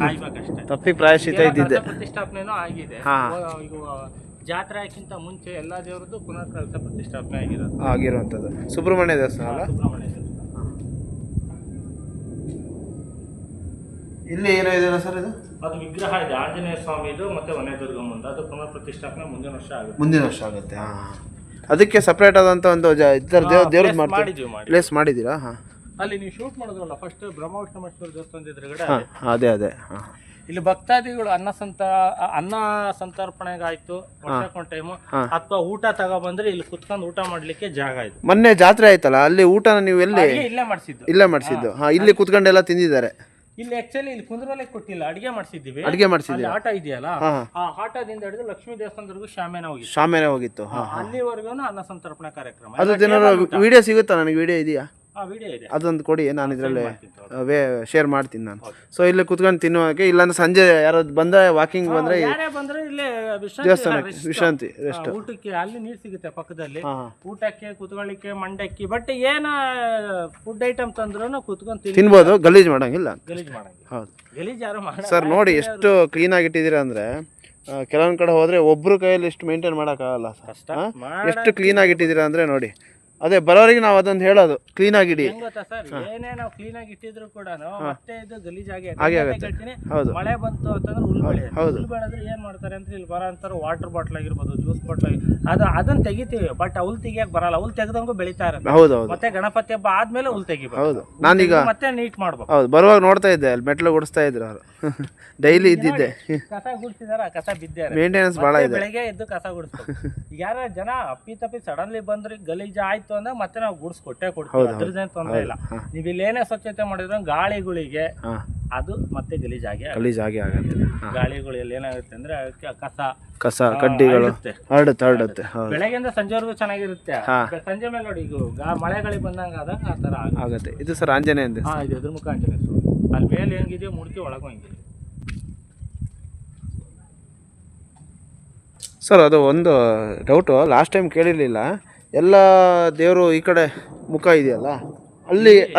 ಕಾಯ್ಬೇಕಷ್ಟೇ. ತಪ್ಪಿಗೆ ಪ್ರಾಯಶ್ಚಿತ್ತ ಇದ್ದಿದ್ದೆ. ಪ್ರತಿಷ್ಠಾಪನೆನೂ ಆಗಿದೆ. ಈಗ ಜಾತ್ರೆ ಹಾಕಿಂತ ಮುಂಚೆ ಎಲ್ಲಾ ದೇವರದ್ದು ಪುನಃ ಕಳಸ ಪ್ರತಿಷ್ಠಾಪನೆ ಆಗಿರುವಂತದ್ದು. ಸುಬ್ರಹ್ಮಣ್ಯ ದೇವಸ್ಥಾನ ಅಲ್ಲ? ಸುಬ್ರಹ್ಮಣ್ಯ ದೇವಸ್ಥಾನ. ಇಲ್ಲಿ ಏನೋ ಇದೆ ಸರ್? ಇದು ಅದು ವಿಗ್ರಹ ಇದೆ ಆಂಜನೇಯ ಸ್ವಾಮಿದು ಮತ್ತೆ ವನೆ ದುರ್ಗಮ್ಮಂದು. ಅದು ಪುನಃ ಪ್ರತಿಷ್ಠಾಪನೆ ಮುಂದಿನ ವರ್ಷ ಆಗುತ್ತೆ. ಅದಕ್ಕೆ ಸಪರೇಟ್ ಆದಂತ ಒಂದು ದೇವ್ರ ಪ್ಲೇಸ್ ಮಾಡಿದ್ದೀರಾ? ಅಲ್ಲಿ ನೀವು ಶೂಟ್ ಮಾಡಿದ್ರಲ್ಲ ಫಸ್ಟ್ ಬ್ರಹ್ಮವಿಷ್ಣುಮೇಶ್ವರ ದೇವಸ್ಥಾನದ ಎದುರುಗಡೆ. ಅದೇ ಇಲ್ಲಿ ಭಕ್ತಾದಿಗಳು ಅನ್ನ ಸಂತರ್ಪಣೆಗಾಯ್ತು ವರ್ಷಕ್ಕೊಂದು ಟೈಮು, ಅಥವಾ ಊಟ ತಗೊಬಂದ್ರೆ ಇಲ್ಲಿ ಕುತ್ಕೊಂಡು ಊಟ ಮಾಡ್ಲಿಕ್ಕೆ ಜಾಗ ಇದೆ. ಮೊನ್ನೆ ಜಾತ್ರೆ ಆಯ್ತಲ್ಲ, ಅಲ್ಲಿ ಊಟನ ನೀವು ಇಲ್ಲೇ ಮಾಡಿಸಿದ್ದು. ಇಲ್ಲಿ ಕುತ್ಕೊಂಡೆಲ್ಲ ತಿಂದಿದ್ದಾರೆ. ಇಲ್ಲಿ ಆಕ್ಚುಲಿ ಇಲ್ಲಿ ಕುಂದ್ರಲೆ ಕೊಟ್ಟಿಲ್ಲ, ಅಡಿಗೆ ಮಾಡಿಸಿದ್ದೀವಿ. ಆಟ ಇದೆಯಲ್ಲ, ಆ ಆಟದಿಂದ ಹಿಡಿದು ಲಕ್ಷ್ಮೀ ದೇವಸ್ಥಾನದವರೆಗೂ ಶಾಮೇನೆ ಹೋಗಿತ್ತು. ಅಲ್ಲಿವರೆಗೂ ಅನ್ನ ಸಂತರ್ಪಣಾ ಕಾರ್ಯಕ್ರಮ. ಅದು ಜನರ ವಿಡಿಯೋ ಸಿಗುತ್ತಾ? ನನಗೆ ವಿಡಿಯೋ ಇದೆಯಾ? ವಿಡಿಯೋ ಇದೆ, ಅದೊಂದು ಕೊಡಿ, ನಾನು ಇದರಲ್ಲಿ ಶೇರ್ ಮಾಡ್ತೀನಿ ನಾನು. ಸೊ ಇಲ್ಲಿ ಕುತ್ಕೊಂಡು ತಿನ್ನುವಾಗೆ, ಇಲ್ಲಾಂದ್ರೆ ಸಂಜೆ ಯಾರು ಬಂದ್ರೆ ವಾಕಿಂಗ್ ಬಂದ್ರೆ ದೇವಸ್ಥಾನಕ್ಕೆ ವಿಶ್ರಾಂತಿ ರೆಸ್ಟ್. ಊಟಕ್ಕೆ ಅಲ್ಲಿ ನೀರು ಸಿಗುತ್ತೆ ಪಕ್ಕದಲ್ಲಿ, ಊಟಕ್ಕೆ ಕುತ್ಕೊಳ್ಳಿಕ್ಕೆ ಮಂಡಕ್ಕಿ. ಬಟ್ ಏನ ಫುಡ್ ಐಟಮ್ ತಂದ್ರು ಕುತ್ಕೊಂಡು ತಿನ್ಬೋದು, ಗಲೀಜ್ ಮಾಡಂಗಿಲ್ಲ. ಹೌದು, ಗಲೀಜ್ ಯಾರು ಮಾಡಲ್ಲ. ಸರ್ ನೋಡಿ ಎಷ್ಟು ಕ್ಲೀನ್ ಆಗಿ ಇಟ್ಟಿದ್ದೀರಾ ಅಂದ್ರೆ, ಕೆಲವೊಂದ್ ಕಡೆ ಹೋದ್ರೆ ಒಬ್ರು ಕೈಯಲ್ಲಿ ಎಷ್ಟು ಮೇಂಟೈನ್ ಮಾಡೋಕ್ಕಾಗಲ್ಲ. ಎಷ್ಟು ಕ್ಲೀನ್ ಆಗಿ ಇಟ್ಟಿದ್ದೀರಾ ಅಂದ್ರೆ ನೋಡಿ. ಅದೇ ಬರೋರಿಗೆ ನಾವು ಅದೊಂದು ಹೇಳೋದು, ಕ್ಲೀನ್ ಆಗಿಡಿ. ಗೊತ್ತಾ ಸರ್, ಏನೇ ನಾವು ಕ್ಲೀನ್ ಆಗಿ ಇಟ್ಟಿದ್ರು ಕೂಡ ಮತ್ತೆ ಇದು ಗಲೀಜಾಗಿ ಆಗುತ್ತೆ. ಹೌದು, ಮಳೆ ಬಂತು ಅಂತಂದ್ರೆ ಹುಲ್ ಬೆಳೆದ್ರೆ ಏನ್ ಮಾಡ್ತಾರೆ ಅಂದ್ರೆ, ಇಲ್ಲಿ ಬರೋ ಅಂತಾರೆ ವಾಟರ್ ಬಾಟ್ಲ್ ಆಗಿರ್ಬೋದು, ಜ್ಯೂಸ್ ಬಾಟ್ಲ್ ಅದನ್ನ ತೆಗಿತೀವಿ. ಬಟ್ ಹುಲ್ ತೆಗಿಯಕ್ ಬರಲ್ಲ. ಹುಲ್ ತೆಗೆದಂಗೂ ಬೆಳಿತಾ ಇರುತ್ತೆ. ಹೌದು, ಮತ್ತೆ ಗಣಪತಿ ಹಬ್ಬ ಆದ್ಮೇಲೆ ಹುಲ್ ತೆಗಿಬೇಕು. ಹೌದು, ನಾನೀಗ ಮತ್ತೆ ನೀಟ್ ಮಾಡ್ಬೇಕು. ಹೌದು, ಬರುವಾಗ ನೋಡ್ತಾ ಇದ್ದೆ, ಅಲ್ಲಿ ಮೆಟ್ಲು ಗುಡಿಸ್ತಾ ಇದ್ರು ಅವರು. ಡೈಲಿ ಇದ್ದಿದ್ದೆ. ಕಸ ಗುಡಿಸಿದಾರ, ಕಸ ಬಿದ್ದಿದ್ದಾರೆ. ಮೇಂಟೆನೆನ್ಸ್ ಬಹಳ ಇದೆ. ಬೆಳಗ್ಗೆ ಎದ್ದು ಕಸ ಗುಡಿಸ್ಬೇಕು. ಈಗ ಯಾರ ಜನ ಅಪ್ಪಿ ತಪ್ಪಿ ಸಡನ್ಲಿ ಬಂದ್ರೆ ಗಲೀಜ್ ಆಯ್ತು ಆಯ್ತು ಅಂದಾಗ ಮತ್ತೆ ನಾವು ಗೂಡ್ಸ್ ಕೊಟ್ಟೆ ಕೊಡ್ತೀವಿ, ಅದ್ರದ್ದೇನು ತೊಂದರೆ ಇಲ್ಲ. ನೀವು ಇಲ್ಲೇನೇ ಸ್ವಚ್ಛತೆ ಮಾಡಿದ್ರೆ ಗಾಳಿಗಳಿಗೆ ಅದು ಮತ್ತೆ ಗಲೀಜಾಗಿ ಆಗುತ್ತೆ. ಗಾಳಿಗಳಲ್ಲಿ ಏನಾಗುತ್ತೆ ಅಂದ್ರೆ ಕಸ ಕಡ್ಡಿಗಳು ಹರಡುತ್ತೆ. ಬೆಳಗ್ಗೆಯಿಂದ ಸಂಜೆವರೆಗೂ ಚೆನ್ನಾಗಿರುತ್ತೆ, ಸಂಜೆ ಮೇಲೆ ನೋಡಿ ಈಗ ಮಳೆಗಳಿಗೆ ಬಂದಂಗ ಆದಾಗ ಆ ತರ ಆಗುತ್ತೆ. ಇದು ಸರ್ ಆಂಜನೇಯ ಅಂತ. ಇದು ಎದುರ್ಮುಖ ಆಂಜನೇಯ ಸ್ವಾಮಿ. ಅಲ್ಲಿ ಮೇಲೆ ಹೆಂಗಿದೆಯೋ ಮುಡ್ಕಿ ಒಳಗೂ ಹಂಗಿದೆ ಸರ್. ಅದು ಒಂದು ಡೌಟು, ಲಾಸ್ಟ್ ಟೈಮ್ ಕೇಳಿರಲಿಲ್ಲ, ಎಲ್ಲ ದೇವರು ಈ ಕಡೆ ಮುಖ ಇದೆಯಲ್ಲ,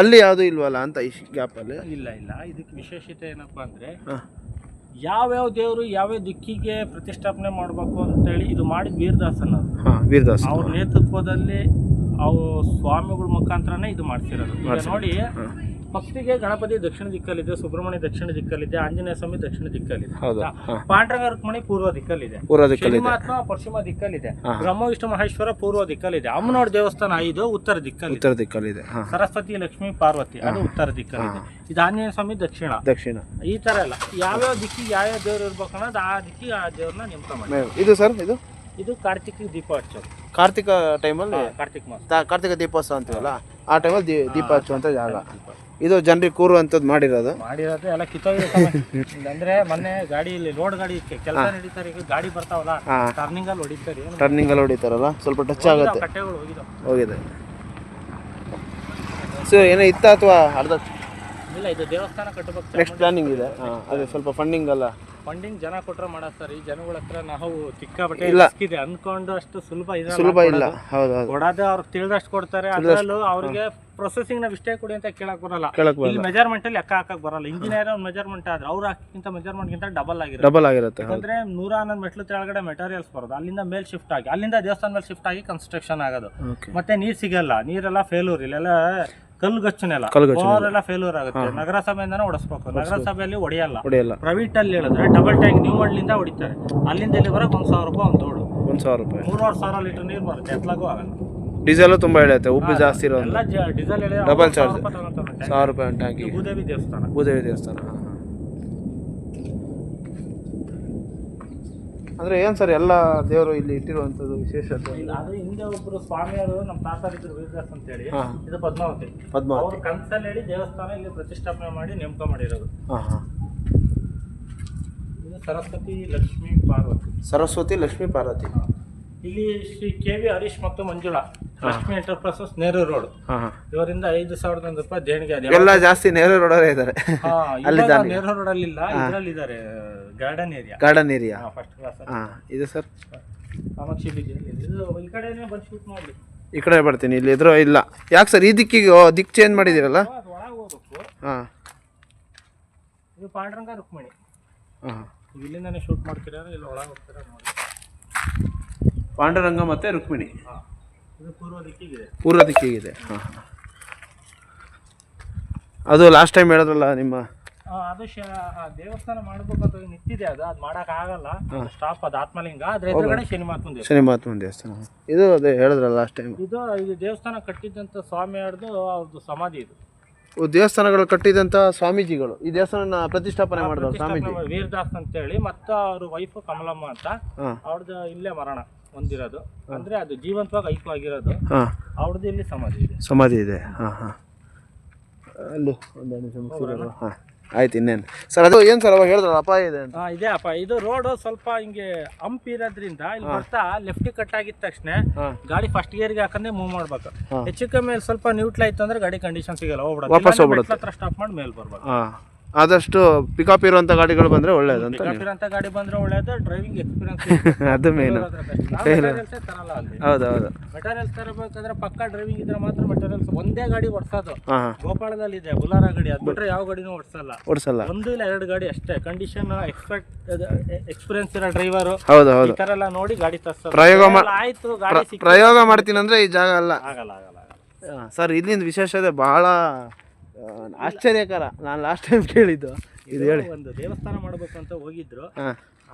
ಅಲ್ಲಿ ಯಾವುದು ಇಲ್ವಲ್ಲ ಅಂತ ಈ ಗ್ಯಾಪಲ್ಲಿ. ಇಲ್ಲ ಇದಕ್ಕೆ ವಿಶೇಷತೆ ಏನಪ್ಪಾ ಅಂದ್ರೆ ಯಾವ್ಯಾವ ದೇವರು ಯಾವ್ಯಾವ ದಿಕ್ಕಿಗೆ ಪ್ರತಿಷ್ಠಾಪನೆ ಮಾಡ್ಬೇಕು ಅಂತೇಳಿ ಇದು ಮಾಡಿದ ವೀರದಾಸ್ ಅವ್ರ ನೇತೃತ್ವದಲ್ಲಿ ಅವು ಸ್ವಾಮಿಗಳ ಮುಖಾಂತರನೇ ಇದು ಮಾಡ್ತಿರೋದು. ಈಗ ನೋಡಿ, ಫಸ್ಟಿಗೆ ಗಣಪತಿ ದಕ್ಷಿಣ ದಿಕ್ಕಲ್ಲಿದೆ, ಸುಬ್ರಹ್ಮಣ್ಯ ದಕ್ಷಿಣ ದಿಕ್ಕಲ್ಲಿದೆ, ಆಂಜನೇಯ ಸ್ವಾಮಿ ದಕ್ಷಿಣ ದಿಕ್ಕಲ್ಲಿದೆ, ಪಾಂಡುರಂಗ ರುಕ್ಮಿಣಿ ಪೂರ್ವ ದಿಕ್ಕಲ್ಲಿದೆ, ಶನಿಮಾತ್ಮ ಪಶ್ಚಿಮ ದಿಕ್ಕಲ್ಲಿದೆ, ಬ್ರಹ್ಮ ವಿಷ್ಣು ಮಹೇಶ್ವರ ಪೂರ್ವ ದಿಕ್ಕಲ್ಲಿದೆ, ಅಮ್ಮನೋಡ್ ದೇವಸ್ಥಾನ 5 ಉತ್ತರ ದಿಕ್ಕಲ್ಲಿದೆ, ಸರಸ್ವತಿ ಲಕ್ಷ್ಮಿ ಪಾರ್ವತಿ ಅದು ಉತ್ತರ ದಿಕ್ಕಲ್ಲಿದೆ, ಇದು ಆಂಜನೇಯ ಸ್ವಾಮಿ ದಕ್ಷಿಣ. ಈ ತರ ಎಲ್ಲ ಯಾವ್ಯಾವ ದಿಕ್ಕಿಗೆ ಯಾವ್ಯಾವ ದೇವ್ರು ಇರ್ಬೇಕು ಅನ್ನೋದು ಆ ದಿಕ್ಕಿಗೆ ಆ ದೇವ್ರನ್ನ ನೇಮಕ ಮಾಡಿ. ಇದು ಸರ್ ಇದು ಕಾರ್ತಿಕ್ ದೀಪ ಹಚ್ಚೋದು, ಕಾರ್ತಿಕ ಟೈಮಲ್ಲಿ ಕಾರ್ತಿಕ ದೀಪೋತ್ಸವ ಅಂತೀವಲ್ಲ ಆ ಟೈಮಲ್ಲಿ ದೀಪ ಹಚ್ಚುವಂಥ ಜಾಗ. ಇದು ಜನರಿಗೆ ಕೂರುವಂಥದ್ದು ಮಾಡಿರೋದು ಎಲ್ಲ ಕಿತ್ತೋಗಿದೆ. ಅಂದ್ರೆ ಮೊನ್ನೆ ಗಾಡಿಯಲ್ಲಿ ಲೋಡ್ ಗಾಡಿ ಕೆಲಸ ನಡೀತಾರೆ, ಈಗ ಗಾಡಿ ಬರ್ತಾವಲ್ಲ ಟರ್ನಿಂಗ್ ಅಲ್ಲಿ ಹೊಡಿತಾರಲ್ಲ, ಸ್ವಲ್ಪ ಟಚ್ ಆಗುತ್ತೆ. ಕಟ್ಟೆಗಳು ಹೋಗಿದೆ. ಸೊ ಏನೋ ಇತ್ತ ಅಥವಾ ಅರ್ಧ ಇಲ್ಲ, ಇದು ದೇವಸ್ಥಾನ ಕಟ್ಟಬೇಕು, ನೆಕ್ಸ್ಟ್ ಪ್ಲಾನಿಂಗ್ ಇದೆ. ಅದೇ ಸ್ವಲ್ಪ ಫಂಡಿಂಗ್ ಜನ ಕೊಟ್ರೆ ಮಾಡಸ್ತಾರೆ. ಈ ಜನಗಳ ಹತ್ರ ನಾವು ಸಿಕ್ಕಾಪಟ್ಟೆ ಅನ್ಕೊಂಡು ಅಷ್ಟು ಸುಲಭ ಇಲ್ಲ. ಹೌದು ಕೊಡೋದೇ ಅವ್ರಿಗೆ ತಿಳಿದಷ್ಟು ಕೊಡ್ತಾರೆ. ಅದರಲ್ಲೂ ಅವ್ರಿಗೆ ಪ್ರೊಸೆಸಿಂಗ್ ನಾವ್ ಇಷ್ಟೇ ಕೊಡಿ ಅಂತ ಕೇಳಕ್ ಬರಲ್ಲ. ಇಲ್ಲಿ ಮೆಜರ್ಮೆಂಟ್ ಅಲ್ಲಿ ಲೆಕ್ಕ ಹಾಕಕ್ ಬರಲ್ಲ. ಇಂಜಿನಿಯರ್ ಒಂದು ಮೆಜರ್ಮೆಂಟ್ ಆದ್ರೆ ಅವ್ರು ಹಾಕಿಂತ ಮೆಜರ್ಮೆಂಟ್ ಗಿಂತ ಡಬಲ್ ಆಗಿರುತ್ತೆ. ಅಂದ್ರೆ 111 ಮೆಟ್ಲು ಕೆಳಗಡೆ ಮೆಟೀರಿಯಲ್ಸ್ ಬರೋದು, ಅಲ್ಲಿಂದ ಮೇಲ್ ಶಿಫ್ಟ್ ಆಗಿ, ಅಲ್ಲಿಂದ ದೇವಸ್ಥಾನ ಮೇಲೆ ಶಿಫ್ಟ್ ಆಗಿ ಕನ್ಸ್ಟ್ರಕ್ಷನ್ ಆಗೋದು. ಮತ್ತೆ ನೀರ್ ಸಿಗಲ್ಲ, ನೀರೆಲ್ಲ ಫೇಲ್ಯೂರ್, ಇಲ್ಲೆಲ್ಲ ಕಲ್ಲುಗಚ್ಚನೆಲ್ಲ ಅವರೆಲ್ಲ ಫೇಲ್ಯೂರ್ ಆಗುತ್ತೆ. ನಗರಸಭೆಯಿಂದಾನೆ ಹೊಡಿಸ್ಬೇಕು, ನಗರಸಭೆಯಲ್ಲಿ ಹೊಡೆಯಲ್ಲ. ಪ್ರೈವೇಟ್ ಅಲ್ಲಿ ಹೇಳಿದ್ರೆ ಡಬಲ್ ಟ್ಯಾಂಕ್ ನ್ಯೂ ಮಾಡ್ಲಿಂದ ಹೊಡಿತಾರೆ, ಅಲ್ಲಿಂದ ಇಲ್ಲಿ ಬರೋಕೆ 1,000 ರೂಪಾಯಿ ಒಂದು ತೋಡು, 3,500 ಲೀಟರ್ ನೀರು ಬರುತ್ತೆ, ಎತ್ಲಾಗೂ ಆಗಲ್ಲ. ಡೀಸೆಲ್ ತುಂಬಾ ಇಳಿಯುತ್ತೆ, ಉಪ್ಪು ಜಾಸ್ತಿ ಇರೋದು, ಡೀಸೆಲ್ ಡಬಲ್ ಚಾರ್ಜ್ 1,000 ರೂಪಾಯಿ ಟ್ಯಾಂಕಿ. ಭೂದೇವಿ ದೇವಸ್ಥಾನ ಅಂದ್ರೆ ಏನ್ ಸರ್ ಎಲ್ಲ ದೇವರು ಇಲ್ಲಿ ಇಟ್ಟಿರುವಂತದ್ದು ವಿಶೇಷತೆ? ಅದು ಹಿಂದೆ ಒಬ್ರು ಸ್ವಾಮಿಯವರು ನಮ್ಮ ತಾತರಿದ್ರು ವೀರದಾಸ್ ಅಂತ ಹೇಳಿ, ಇದು ಪದ್ಮಾವತಿ ಅವ್ರ ಕನ್ಸಲ್ಲಿ ಹೇಳಿ ದೇವಸ್ಥಾನ ಇಲ್ಲಿ ಪ್ರತಿಷ್ಠಾಪನೆ ಮಾಡಿ ನೇಮಕ ಮಾಡಿರೋದು. ಇದು ಸರಸ್ವತಿ ಲಕ್ಷ್ಮಿ ಪಾರ್ವತಿ. ಇಲ್ಲಿ ಶ್ರೀ KV ಹರೀಶ್ ಮತ್ತು ಮಂಜುಳಾ ಲಕ್ಷ್ಮಿ ಎಂಟರ್ಪ್ರೈಸಸ್ ನೇರು ರೋಡ್, ಇವರಿಂದ 5,100 ರೂಪಾಯಿ ದೇಣಿಗೆ. ಎಲ್ಲ ಜಾಸ್ತಿ ನೇರು ರೋಡಲ್ಲೇ ಇದ್ದಾರೆ. ನೇರು ರೋಡ್ ಅಲ್ಲಿ ಇಲ್ಲ, ಇದರಲ್ಲಿ ಇದ್ದಾರೆ ಗಾರ್ಡನ್ ಏರಿಯಾ ಫಸ್ಟ್ ಕ್ಲಾಸ್. ಇದು ಸರ್ ಕಾಮಾಕ್ಷಿ ಬೀದಿ, ಈ ಕಡೆನೇ ಬಂದು ಶೂಟ್ ಮಾಡಿ. ಈ ಕಡೆ ಬರ್ತೀನಿ, ಇಲ್ಲಿ ಎದುರು ಇಲ್ಲ. ಯಾಕೆ ಸರ್ ಈ ದಿಕ್ಕಿಗೆ ದಿಕ್ಕು ಚೇಂಜ್ ಮಾಡಿದಿರಲ್ಲ? ಒಳಗೆ ಹೋಗ್ಬೇಕು. ಇದು ಪಾಂಡುರಂಗ ರುಕ್ಮಿಣಿ, ಇಲ್ಲಿಂದಾನೆ ಶೂಟ್ ಮಾಡ್ತೀರಾ, ಇಲ್ಲ ಒಳಗೆ ಹೋಗ್ತೀರಾ ನೋಡಿ. ಪಾಂಡುರಂಗ ಮತ್ತೆ ರುಕ್ಮಿಣಿ ಇದು ಪೂರ್ವ ದಿಕ್ಕಿಗಿದೆ. ಅದು ಲಾಸ್ಟ್ ಟೈಮ್ ಹೇಳಿದ್ರಲ್ಲ ನಿಮ್ಮ ಅದು ದೇವಸ್ಥಾನ ಮಾಡ್ಬೇಕಂತ ನಿಂತಿದೆ, ಅದು ಮಾಡಕ್ ಆಗಲ್ಲ, ಸ್ಟಾಪ್. ಅದು ಆತ್ಮಲಿಂಗ, ಅದ್ರ ಎದುರುಗಡೆ ಶನಿಮಾತ್ಮನ ದೇವಸ್ಥಾನ. ಇದು ಅದೇ ಹೇಳಿದ್ರಲ್ಲ ಲಾಸ್ಟ್ ಟೈಮ್. ಇದು ದೇವಸ್ಥಾನ ಕಟ್ಟಿದಂತ ಸ್ವಾಮಿ ಅವ್ರದ್ದು ಸಮಾಧಿ. ಇದು ದೇವಸ್ಥಾನಗಳು ಕಟ್ಟಿದಂತ ಸ್ವಾಮೀಜಿಗಳು ಈ ದೇವಸ್ಥಾನ ಪ್ರತಿಷ್ಠಾಪನೆ ಮಾಡಿದ್ರು ಸ್ವಾಮೀಜಿ ವೀರದಾಸ್ ಅಂತ ಹೇಳಿ. ಮತ್ತು ಅವ್ರ ವೈಫ್ ಕಮಲಮ್ಮ ಅಂತ, ಅವ್ರದ್ದು ಇಲ್ಲೇ ಮರಣ ಹೊಂದಿರೋದು, ಅಂದ್ರೆ ಅದು ಜೀವಂತವಾಗಿ ಐಕ್ಯವಾಗಿರೋದು. ಅವ್ರದ್ದು ಇಲ್ಲಿ ಸಮಾಧಿ ಇದೆ. ಅಲ್ಲಿ ಒಂದು ಆಯ್ತು. ಇನ್ನೇನು ಸರ್ ಅದು ಏನು ಸರ್ ಅವಾಗ ಹೇಳಿದ್ರಲ್ಲ ಅಪಾಯ ಇದೆ ಅಂತ? ಇದೆ ಅಪಾಯ. ಇದು ರೋಡ್ ಸ್ವಲ್ಪ ಹಿಂಗೆ ಹಂಪ್ ಇರೋದ್ರಿಂದ ಇಲ್ಲಿ ಬರ್ತಾ ಲೆಫ್ಟ್ ಕಟ್ ಆಗಿದ ತಕ್ಷಣ ಗಾಡಿ ಫಸ್ಟ್ ಗೇರ್ಗೆ ಹಾಕಂದ್ರೆ ಮೂವ್ ಮಾಡ್ಬೇಕು. ಹೆಚ್ಚು ಕಮ್ಮಿ ಸ್ವಲ್ಪ ನ್ಯೂಟ್ಲ್ ಆಯ್ತು ಅಂದ್ರೆ ಗಾಡಿ ಕಂಡೀಷನ್ ಸಿಗಲ್ಲ, ವಾಪಸ್ ಹೋಗ್ಬಿಡುತ್ತೆ. ಸ್ಟಾಪ್ ಮಾಡಿ ಮೇಲೆ ಬರ್ಬೇಕು. ಆದಷ್ಟು ಪಿಕಪ್ ಇರುವಂತ ಗಾಡಿಗಳು ಬಂದ್ರೆ ಒಳ್ಳೇದು ಅಂತ. ಗಾಡಿ ಬಂದ್ರೆ ಒಳ್ಳೇದು, ಡ್ರೈವಿಂಗ್ ಎಕ್ಸ್ಪೀರಿಯನ್ಸ್ ಅದು ಮೇನ್. ಹೌದೌದು, ಮೆಟೀರಿಯಲ್ಸ್ ತರಬೇಕಾದ್ರೆ ಪಕ್ಕ ಡ್ರೈವಿಂಗ್ ಇದ್ರೆ ಮಾತ್ರ ಮೆಟೀರಿಯಲ್ಸ್. ಒಂದೇ ಗಾಡಿ ಓಡಿಸೋದು ಗೋಪಾಳದಲ್ಲಿ ಇದೆ, ಬುಲಾರ ಗಾಡಿ, ಅದು ಬಿಟ್ರೆ ಯಾವ ಗಾಡಿನೂ ಓಡಿಸಲ್ಲ. 1 ಇಲ್ಲ 2 ಗಾಡಿ ಅಷ್ಟೇ. ಕಂಡೀಷನ್ ಎಕ್ಸ್ಪೀರಿಯನ್ಸ್ ಇರೋ ಡ್ರೈವರ್ ಈ ತರ ಎಲ್ಲ ನೋಡಿ ಗಾಡಿ ತರ್ಸೋದು. ಆಯ್ತು ಗಾಡಿ ಪ್ರಯೋಗ ಮಾಡ್ತೀನಿ ಅಂದ್ರೆ ಈ ಜಾಗ ಅಲ್ಲ, ಆಗಲ್ಲ. ಸರ್ ಇಲ್ಲಿಂದ ವಿಶೇಷತೆ ಬಹಳ ಆಶ್ಚರ್ಯಕರ. ನಾನು ಲಾಸ್ಟ್ ಟೈಮ್ ಕೇಳಿದ್ದು ಇದು ಹೇಳಿ. ಒಂದು ದೇವಸ್ಥಾನ ಮಾಡ್ಬೇಕಂತ ಹೋಗಿದ್ರು,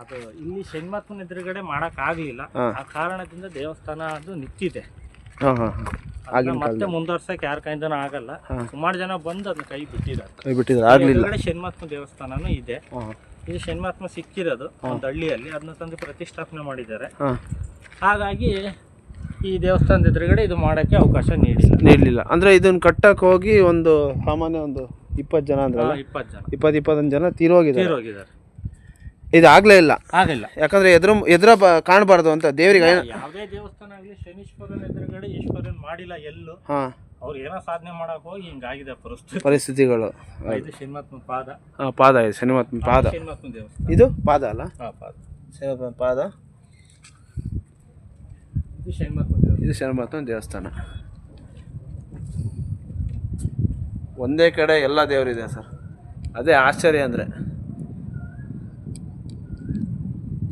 ಅದು ಇಲ್ಲಿ ಶನಿಮಾತ್ಮನ ಎದುರುಗಡೆ ಮಾಡಕ್ ಆಗ್ಲಿಲ್ಲ. ಆ ಕಾರಣದಿಂದ ದೇವಸ್ಥಾನ ಅದು ನಿಂತಿದೆ. ಮತ್ತೆ ಮುಂದುವರ್ಸಕ್ ಯಾರ ಕೈಯಿಂದನೂ ಆಗಲ್ಲ. ಸುಮಾರು ಜನ ಬಂದು ಅದನ್ನ ಕೈ ಬಿಟ್ಟಿದ್ದಾರೆ. ಶನಿಮಾತ್ಮ ದೇವಸ್ಥಾನನೂ ಇದೆ. ಇದು ಶನಿಮಾತ್ಮ ಸಿಕ್ಕಿರೋದು ಒಂದು ಹಳ್ಳಿಯಲ್ಲಿ, ಅದನ್ನ ತಂದು ಪ್ರತಿಷ್ಠಾಪನೆ ಮಾಡಿದ್ದಾರೆ. ಹಾಗಾಗಿ ಈ ದೇವಸ್ಥಾನದ ಎದುರುಗಡೆ ಇದು ಮಾಡೋಕ್ಕೆ ಅವಕಾಶ ನೀಡಲಿಲ್ಲ. ಅಂದರೆ ಇದನ್ನು ಕಟ್ಟಕ್ಕೆ ಹೋಗಿ ಒಂದು ಸಾಮಾನ್ಯ ಒಂದು 20 ಜನ ಅಂದ್ರೆ 20 ಜನ 21 ಜನ ತೀರೋಗಿದ್ದಾರೆ. ಇದು ಆಗಲೇ ಇಲ್ಲ. ಆಗಿಲ್ಲ. ಯಾಕಂದರೆ ಎದುರ ಕಾಣಬಾರ್ದು ಅಂತ ದೇವರಿಗೆ. ಯಾವುದೇ ದೇವಸ್ಥಾನ ಆಗಲಿ ಶನೀಶ್ವರನ ಎದುರುಗಡೆ ಈಶ್ವರನ್ ಮಾಡಿಲ್ಲ ಎಲ್ಲೂ. ಹಾಂ, ಅವ್ರು ಏನೋ ಸಾಧನೆ ಮಾಡಕ್ಕೆ ಹೋಗಿ ಹಿಂಗಾಗಿದೆ ಪರಿಸ್ಥಿತಿಗಳು. ಇದು ಶನಿಮಹಾತ್ಮ ಪಾದ. ಪಾದ ಇದೆ, ಶನಿಮಹಾತ್ಮ ಪಾದ. ಶನಿಮಹಾತ್ಮ ದೇವಸ್ಥಾನ ಇದು ಪಾದ ಅಲ್ಲ? ಪಾದ. ಶನಿಮಹಾತ್ಮ ಪಾದ. ಇದು ಶನಿಮಹಾತ್ಮ ದೇವಸ್ಥಾನ. ಒಂದೇ ಕಡೆ ಎಲ್ಲ ದೇವರಿದೆ ಸರ್, ಅದೇ ಆಶ್ಚರ್ಯ. ಅಂದರೆ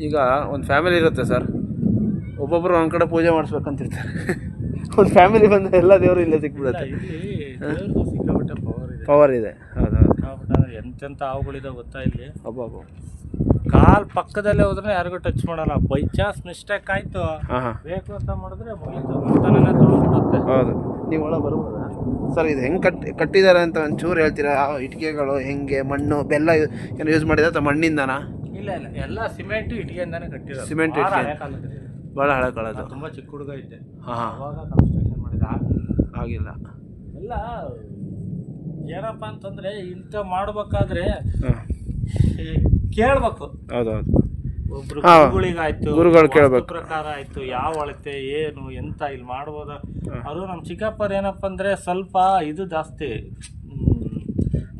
ಈಗ ಒಂದು ಫ್ಯಾಮಿಲಿ ಇರುತ್ತೆ ಸರ್, ಒಬ್ಬೊಬ್ಬರು ಒಂದು ಕಡೆ ಪೂಜೆ ಮಾಡಿಸ್ಬೇಕಂತಿರ್ತಾರೆ. ಒಂದು ಫ್ಯಾಮಿಲಿ ಬಂದರೆ ಎಲ್ಲ ದೇವರು ಇಲ್ಲೇ ಸಿಕ್ಬಿಡುತ್ತೆ. ಪವರ್ ಇದೆ. ಹೌದು. ಎಂತೆಂಥ ಹಾವುಗಳಿದೆ ಗೊತ್ತಾ ಇಲ್ಲಿ. ಒಬ್ಬೊಬ್ಬ ಕಾಲ್ ಪಕ್ಕದಲ್ಲೇ ಹೋದ್ರೆ ಯಾರಿಗೂ ಟಚ್ ಮಾಡಲ್ಲ. ಬೈ ಚಾನ್ಸ್ ಮಿಸ್ಟೇಕ್ ಆಯ್ತು, ಹಾಂ, ಬೇಕು ಅಂತ ಮಾಡಿದ್ರೆ ಮುಗೀತು, ತನನೇ ತೊಗೊಂಡ್ಬಿಡುತ್ತೆ. ಹೌದು. ನೀವು ಒಳಗೆ ಬರ್ಬೋದಾ ಸರ್? ಇದು ಹೆಂಗೆ ಕಟ್ಟಿದ್ದಾರೆ ಅಂತ ಒಂಚೂರು ಹೇಳ್ತೀರಾ? ಇಟ್ಟಿಗೆಗಳು ಹೆಂಗೆ, ಮಣ್ಣು ಬೆಲ್ಲ ಏನು ಯೂಸ್ ಮಾಡಿದ್ರೆ ಅಥವಾ ಮಣ್ಣಿಂದನಾ? ಇಲ್ಲ, ಎಲ್ಲ ಸಿಮೆಂಟ್ ಇಟ್ಟಿಗೆಯಿಂದಾನೆ ಕಟ್ಟಿರೋದು. ಸಿಮೆಂಟ್ ಇಟ್ಟಿಗೆ ಭಾಳ ಹಳೆ ಕಾಲದ್ದು. ತುಂಬ ಚಿಕ್ಕ ಹುಡುಗ ಇದ್ದೆ, ಹಾಂ, ಅವಾಗ ಕನ್ಸ್ಟ್ರಕ್ಷನ್ ಮಾಡಿದ. ಆಗಿಲ್ಲ. ಎಲ್ಲ ಏನಪ್ಪ ಅಂತಂದ್ರೆ ಇಂಥ ಮಾಡ್ಬೇಕಾದ್ರೆ ಕೇಳ್ಬೇಕು. ಹೌದೌದು. ಒಬ್ರು ಗುರುಗಳಿಗಾಯ್ತು, ಗುರುಗಳು ಕೇಳ್ಬೇಕು, ಪ್ರಕಾರ ಆಯ್ತು, ಯಾವ ಅಳತೆ ಏನು ಎಂತ ಇಲ್ಲಿ ಮಾಡ್ಬೋದ. ಅವರು ನಮ್ಮ ಚಿಕ್ಕಪ್ಪರು ಏನಪ್ಪ ಅಂದ್ರೆ ಸ್ವಲ್ಪ ಇದು ಜಾಸ್ತಿ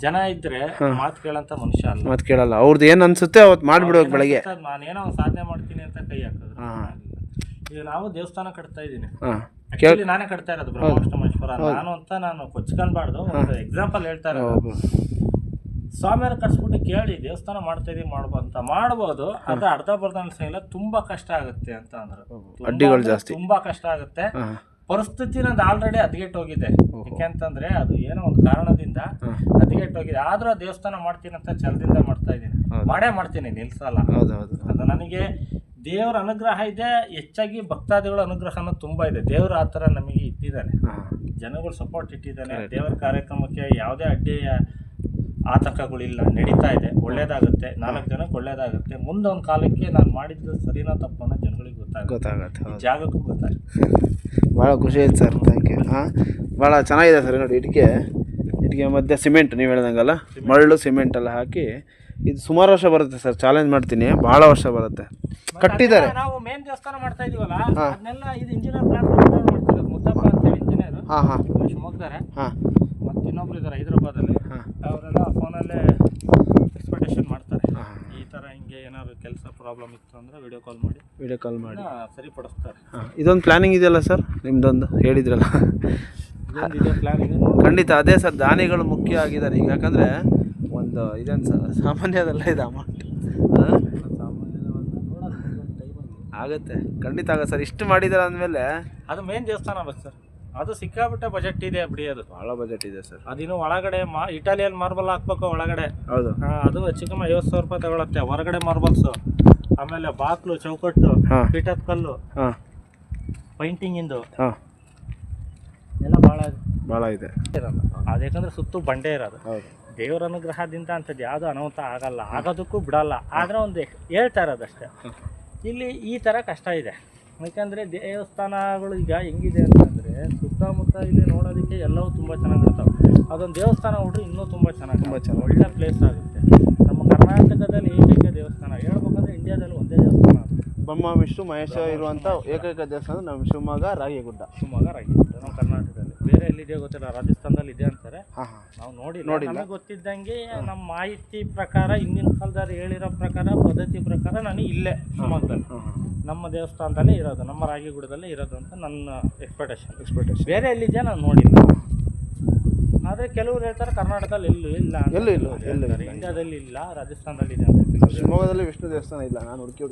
ಜನ ಇದ್ರೆ ಮಾತು ಕೇಳಂತ ಮನುಷ್ಯ ಅಲ್ಲ. ಮಾತು ಕೇಳಲ್ಲ. ಅವ್ರದ್ದು ಏನು ಅನ್ಸುತ್ತೆ ಅವತ್ತು ಮಾಡಿಬಿಡ್ಬೇಕು. ಬೆಳಗ್ಗೆ ನಾನೇನೋ ಒಂದು ಸಾಧನೆ ಮಾಡ್ತೀನಿ ಅಂತ ಕೈ ಹಾಕಿದ್ರು. ಈಗ ನಾವು ದೇವಸ್ಥಾನ ಕಟ್ತಾ ಇದ್ದೀನಿ, ನಾನೇ ಕಟ್ತಾ ಇರೋದು ಬ್ರಹ್ಮಾಷ್ಟಮೇಶ್ವರ. ನಾನು ಕೊಚ್ಕೊಳ್ಬಾರ್ದು, ಒಂದು ಎಕ್ಸಾಂಪಲ್ ಹೇಳ್ತಾ ಇರೋದು. ಸ್ವಾಮಿಯವ್ರ ಕಟ್ಸ್ಬಿಟ್ಟು ಕೇಳಿ ದೇವಸ್ಥಾನ ಮಾಡ್ತಾ ಇದೀವಿ ಮಾಡ್ಬೋದು. ಅದು ಅರ್ಧ ಬರ್ಧ ಅನ್ಸಂಗಿಲ್ಲ, ತುಂಬಾ ಕಷ್ಟ ಆಗುತ್ತೆ ಅಂತ ಅಂದ್ರು. ಅಡ್ಡಿಗಳು ಜಾಸ್ತಿ, ತುಂಬಾ ಕಷ್ಟ ಆಗುತ್ತೆ. ಪರಿಸ್ಥಿತಿ ನಂದು ಆಲ್ರೆಡಿ ಹದಗೆಟ್ಟು ಹೋಗಿದೆ. ಯಾಕೆಂತಂದ್ರೆ ಅದು ಏನೋ ಒಂದು ಕಾರಣದಿಂದ ಹದಗೆಟ್ಟು ಹೋಗಿದೆ. ಆದ್ರೂ ಆ ದೇವಸ್ಥಾನ ಮಾಡ್ತೀನಿ ಅಂತ ಛಲದಿಂದ ಮಾಡ್ತಾ ಇದ್ದೀನಿ, ಮಾಡೇ ಮಾಡ್ತೀನಿ, ನಿಲ್ಸಲ್ಲ. ಅದು ನನಗೆ ದೇವರ ಅನುಗ್ರಹ ಇದೆ, ಹೆಚ್ಚಾಗಿ ಭಕ್ತಾದಿಗಳ ಅನುಗ್ರಹನೂ ತುಂಬಾ ಇದೆ. ದೇವರು ಆ ಥರ ನಮಗೆ ಇಟ್ಟಿದ್ದಾನೆ, ಜನಗಳು ಸಪೋರ್ಟ್ ಇಟ್ಟಿದ್ದಾನೆ. ದೇವರ ಕಾರ್ಯಕ್ರಮಕ್ಕೆ ಯಾವುದೇ ಅಡ್ಡಿ ಆತಂಕಗಳಿಲ್ಲ, ನಡೀತಾ ಇದೆ, ಒಳ್ಳೇದಾಗುತ್ತೆ. 4 ಜನಕ್ಕೆ ಒಳ್ಳೇದಾಗುತ್ತೆ. ಮುಂದೊಂದು ಕಾಲಕ್ಕೆ ನಾನು ಮಾಡಿದ್ದು ಸರಿನಾ ತಪ್ಪನ್ನ ಜನಗಳಿಗೆ ಗೊತ್ತಾಗುತ್ತೆ, ಜಾಗಕ್ಕೂ ಗೊತ್ತಾಗುತ್ತೆ. ಭಾಳ ಖುಷಿ ಆಯ್ತು ಸರ್, ಥ್ಯಾಂಕ್ ಯು. ಭಾಳ ಚೆನ್ನಾಗಿದೆ ಸರ್. ನೋಡಿ, ಇಟ್ಟಿಗೆ ಮಧ್ಯೆ ಸಿಮೆಂಟ್, ನೀವು ಹೇಳ್ದಂಗಲ್ಲ, ಮರಳು ಸಿಮೆಂಟ್ ಎಲ್ಲ ಹಾಕಿ ಇದು ಸುಮಾರು ವರ್ಷ ಬರುತ್ತೆ ಸರ್. ಚಾಲೆಂಜ್ ಮಾಡ್ತೀನಿ, ಭಾಳ ವರ್ಷ ಬರುತ್ತೆ. ಕಟ್ಟಿದ್ದಾರೆ. ನಾವು ಮೇನ್ ದೇವಸ್ಥಾನ ಮಾಡ್ತಾ ಇದೀವಲ್ಲ, ಅದನ್ನೆಲ್ಲ ಇದು ಇಂಜಿನಿಯರ್ ಪ್ಲಾನ್ ಮಾಡ್ತಿರೋದು. ಮುದ್ದಪ್ಪ ಅಂತೇಳಿ ಇಂಜಿನಿಯರ್, ಶಿವಮೊಗ್ಗದಾರೆ. ಮತ್ತು ಇನ್ನೊಬ್ರು ಇದ್ದಾರೆ ಹೈದರಾಬಾದಲ್ಲಿ. ಅವರೆಲ್ಲ ಫೋನಲ್ಲೇ ಎಕ್ಸ್ಪೆಕ್ಟೇಷನ್ ಮಾಡ್ತಾರೆ. ಈ ಥರ ಹಿಂಗೆ ಏನಾದ್ರು ಕೆಲಸ ಪ್ರಾಬ್ಲಮ್ ಇತ್ತು ಅಂದರೆ ವಿಡಿಯೋ ಕಾಲ್ ಮಾಡಿ ಸರಿಪಡಿಸ್ತಾರೆ. ಇದೊಂದು ಪ್ಲಾನಿಂಗ್ ಇದೆಯಲ್ಲ ಸರ್ ನಿಮ್ದೊಂದು ಹೇಳಿದ್ರಲ್ಲ, ಖಂಡಿತ ಅದೇ ಸರ್. ದಾನಿಗಳು ಮುಖ್ಯ ಆಗಿದ್ದಾರೆ ಈಗ. ಯಾಕಂದರೆ ಒಂದು ಇದೇನು ಸಾಮಾನ್ಯದಲ್ಲ, ಇದು ಅಮೌಂಟ್ ಆಗುತ್ತೆ, ಖಂಡಿತ ಆಗುತ್ತೆ ಸರ್. ಇಷ್ಟು ಮಾಡಿದ್ದಾರೆ ಅಂದಮೇಲೆ ಅದು ಮೇನ್ ದೇವಸ್ಥಾನ ಬಸ್ ಸರ್. ಅದು ಸಿಕ್ಕಾಬಿಟ್ಟೆ ಬಜೆಟ್ ಇದೆ ಬಿಡಿ, ಅದು ಭಾಳ ಬಜೆಟ್ ಇದೆ ಸರ್. ಅದಿನ್ನು ಒಳಗಡೆ ಇಟಾಲಿಯನ್ ಮಾರ್ಬಲ್ ಹಾಕ್ಬೇಕು ಒಳಗಡೆ. ಹೌದು. ಅದು ಹೆಚ್ಚು ಕಮ್ಮಿ 50,000 ರೂಪಾಯಿ ತಗೊಳತ್ತೆ ಹೊರಗಡೆ ಮಾರ್ಬಲ್ಸು. ಆಮೇಲೆ ಬಾಕ್ಲು, ಚೌಕಟ್ಟು, ಪೀಠದ ಕಲ್ಲು, ಪೈಂಟಿಂಗ್ ಇಂದು ಎಲ್ಲ ಭಾಳ ಇದೆ. ಅದು ಯಾಕಂದ್ರೆ ಸುತ್ತು ಬಂಡೆ ಇರೋದು. ದೇವರ ಅನುಗ್ರಹದಿಂದ ಅಂಥದ್ದು ಯಾವುದು ಅನಾಹುತ ಆಗಲ್ಲ, ಆಗೋದಕ್ಕೂ ಬಿಡಲ್ಲ. ಆದ್ರೆ ಒಂದು ಹೇಳ್ತಾ ಇರೋದಷ್ಟೇ. ಇಲ್ಲಿ ಈ ಥರ ಕಷ್ಟ ಇದೆ. ಯಾಕಂದರೆ ದೇವಸ್ಥಾನಗಳು ಈಗ ಹೆಂಗಿದೆ ಅಂತಂದರೆ ಸುತ್ತಮುತ್ತ ಇಲ್ಲಿ ನೋಡೋದಕ್ಕೆ ಎಲ್ಲವೂ ತುಂಬ ಚೆನ್ನಾಗಿರ್ತಾವೆ. ಅದೊಂದು ದೇವಸ್ಥಾನ ನೋಡ್ರಿ ಇನ್ನೂ ತುಂಬ ಚೆನ್ನಾಗಿ ಒಳ್ಳೆ ಪ್ಲೇಸ್ ಆಗುತ್ತೆ. ನಮ್ಮ ಕರ್ನಾಟಕದಲ್ಲಿ ಏಕೈಕ ದೇವಸ್ಥಾನ ಹೇಳ್ಬೇಕಂದ್ರೆ ಇಂಡಿಯಾದಲ್ಲಿ ಒಂದೇ ದೇವಸ್ಥಾನ, ಬ್ರಹ್ಮ ವಿಷ್ಣು ಮಹೇಶ ಇರುವಂಥ ಏಕೈಕ ದೇವಸ್ಥಾನ ನಮ್ಮ ಶಿವಮೊಗ್ಗ ರಾಗಿಗುಡ್ಡ. ನಮ್ಮ ಕರ್ನಾಟಕದಲ್ಲಿ. ಬೇರೆ ಎಲ್ಲಿದೆ ಗೊತ್ತಿಲ್ಲ, ರಾಜಸ್ಥಾನದಲ್ಲಿ ಇದೆ ಅಂತಾರೆ. ನಾವು ನೋಡಿ ನಮಗೆ ಗೊತ್ತಿದ್ದಂಗೆ ನಮ್ಮ ಮಾಹಿತಿ ಪ್ರಕಾರ, ಹಿಂದಿನ ಕಾಲದಲ್ಲಿ ಹೇಳಿರೋ ಪ್ರಕಾರ, ಪದ್ಧತಿ ಪ್ರಕಾರ ನಾನು ಇಲ್ಲೇ ಶಿವಮೊಗ್ಗದಲ್ಲಿ ನಮ್ಮ ದೇವಸ್ಥಾನದಲ್ಲೇ ಇರೋದು, ನಮ್ಮ ರಾಗಿಗುಡದಲ್ಲೇ ಇರೋದು ಅಂತ ನನ್ನ ಎಕ್ಸ್ಪೆಕ್ಟೇಷನ್. ಬೇರೆ ಎಲ್ಲಿದೆಯಾ ನಾನು ನೋಡಿಲ್ಲ. ಆದರೆ ಕೆಲವರು ಹೇಳ್ತಾರೆ ಕರ್ನಾಟಕದಲ್ಲಿ ಎಲ್ಲೂ ಇಲ್ಲ, ಇಂಡಿಯಾದಲ್ಲಿ ಇಲ್ಲ, ರಾಜಸ್ಥಾನದಲ್ಲಿ ಇದೆ ಅಂತ. ಶಿವಮೊಗ್ಗದಲ್ಲಿ ವಿಷ್ಣು ದೇವಸ್ಥಾನ ಇಲ್ಲ, ನಾನು ಹುಡುಕಿ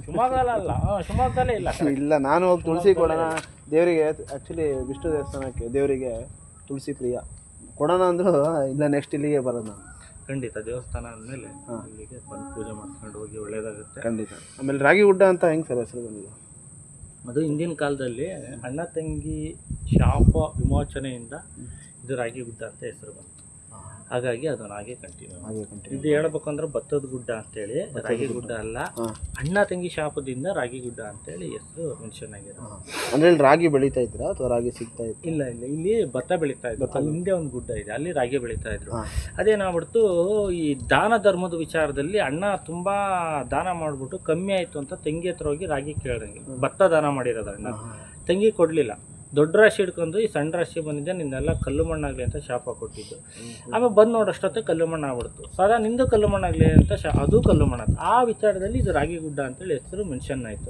ಶಿವಮೊಗ್ಗದಲ್ಲೇ ಇಲ್ಲ. ನಾನು ಹೋಗಿ ತುಳಸಿ ಕೊಡೋಣ ದೇವರಿಗೆ. ಆ್ಯಕ್ಚುಲಿ ವಿಷ್ಣು ದೇವಸ್ಥಾನಕ್ಕೆ ದೇವರಿಗೆ ತುಳಸಿ ಪ್ರಿಯ ಕೊಡೋಣ ಅಂದರೂ ಇಲ್ಲ, ನೆಕ್ಸ್ಟ್ ಇಲ್ಲಿಗೆ ಬರೋದು ನಾನು. ಖಂಡಿತ ದೇವಸ್ಥಾನ ಅಂದಮೇಲೆ ಇಲ್ಲಿಗೆ ಬಂದು ಪೂಜೆ ಮಾಡಿಸ್ಕೊಂಡು ಹೋಗಿ ಒಳ್ಳೆಯದಾಗುತ್ತೆ. ಖಂಡಿತ. ಆಮೇಲೆ ರಾಗಿಗುಡ್ಡ ಅಂತ ಹೆಂಗೆ ಸರ್ ಹೆಸರು ಬಂದಿದೆ? ಅದು ಹಿಂದಿನ ಕಾಲದಲ್ಲಿ ಅಣ್ಣ ತಂಗಿ ಶಾಪ ವಿಮೋಚನೆಯಿಂದ ಇದು ರಾಗಿಗುಡ್ಡ ಅಂತ ಹೆಸರು ಬಂತು. ಹಾಗಾಗಿ ಅದನ್ನ ಹಾಗೆ ಕಂಟಿನ್ಯೂ ಇದು ಹೇಳ್ಬೇಕಂದ್ರೆ ಭತ್ತದ ಗುಡ್ಡ ಅಂತೇಳಿ ರಾಗಿ ಗುಡ್ಡ ಅಲ್ಲ, ಅಣ್ಣ ತಂಗಿ ಶಾಪದಿಂದ ರಾಗಿ ಗುಡ್ಡ ಅಂತೇಳಿ ಹೆಸರು ಮೆನ್ಷನ್ ಆಗಿರೋದು. ಅಂದ್ರೆ ಇಲ್ಲಿ ರಾಗಿ ಬೆಳೀತಾ ಇದ್ರಾ ಅಥವಾ ರಾಗಿ ಸಿಗ್ತಾ ಇತ್ತು? ಇಲ್ಲ ಇಲ್ಲಿ ಭತ್ತ ಬೆಳೀತಾ ಇದ್ರು. ಅಲ್ಲಿ ಹಿಂದೆ ಒಂದು ಗುಡ್ಡ ಇದೆ, ಅಲ್ಲಿ ರಾಗಿ ಬೆಳೀತಾ ಇದ್ರು. ಅದೇನಾಗ್ಬಿಡ್ತು, ಈ ದಾನ ಧರ್ಮದ ವಿಚಾರದಲ್ಲಿ ಅಣ್ಣ ತುಂಬಾ ದಾನ ಮಾಡ್ಬಿಟ್ಟು ಕಮ್ಮಿ ಆಯ್ತು ಅಂತ ತಂಗಿ ಹತ್ರ ಹೋಗಿ ರಾಗಿ ಕೇಳ್ದಂಗೆ ಭತ್ತ ದಾನ ಮಾಡಿರೋದು ಅಣ್ಣ. ತಂಗಿ ಕೊಡ್ಲಿಲ್ಲ, ದೊಡ್ಡ ರಾಶಿ ಹಿಡ್ಕೊಂಡು ಈ ಸಣ್ಣ ರಾಶಿ ಬಂದಿದ್ದೆ, ನಿನ್ನೆಲ್ಲ ಕಲ್ಲು ಮಣ್ಣಾಗಲಿ ಅಂತ ಶಾಪ ಕೊಟ್ಟಿದ್ದು. ಆಮೇಲೆ ಬಂದು ನೋಡೋಷ್ಟೊತ್ತೆ ಕಲ್ಲು ಮಣ್ಣು ಆಗ್ಬಿಡ್ತು. ಸದಾ ನಿಂದು ಕಲ್ಲು ಮಣ್ಣಾಗಲಿ ಅಂತ ಅದು ಕಲ್ಲು ಮಣ್ಣಾಗ್ತು. ಆ ವಿಚಾರದಲ್ಲಿ ಇದು ರಾಗಿ ಗುಡ್ಡ ಅಂತೇಳಿ ಹೆಸರು ಮೆನ್ಷನ್ ಆಯಿತು.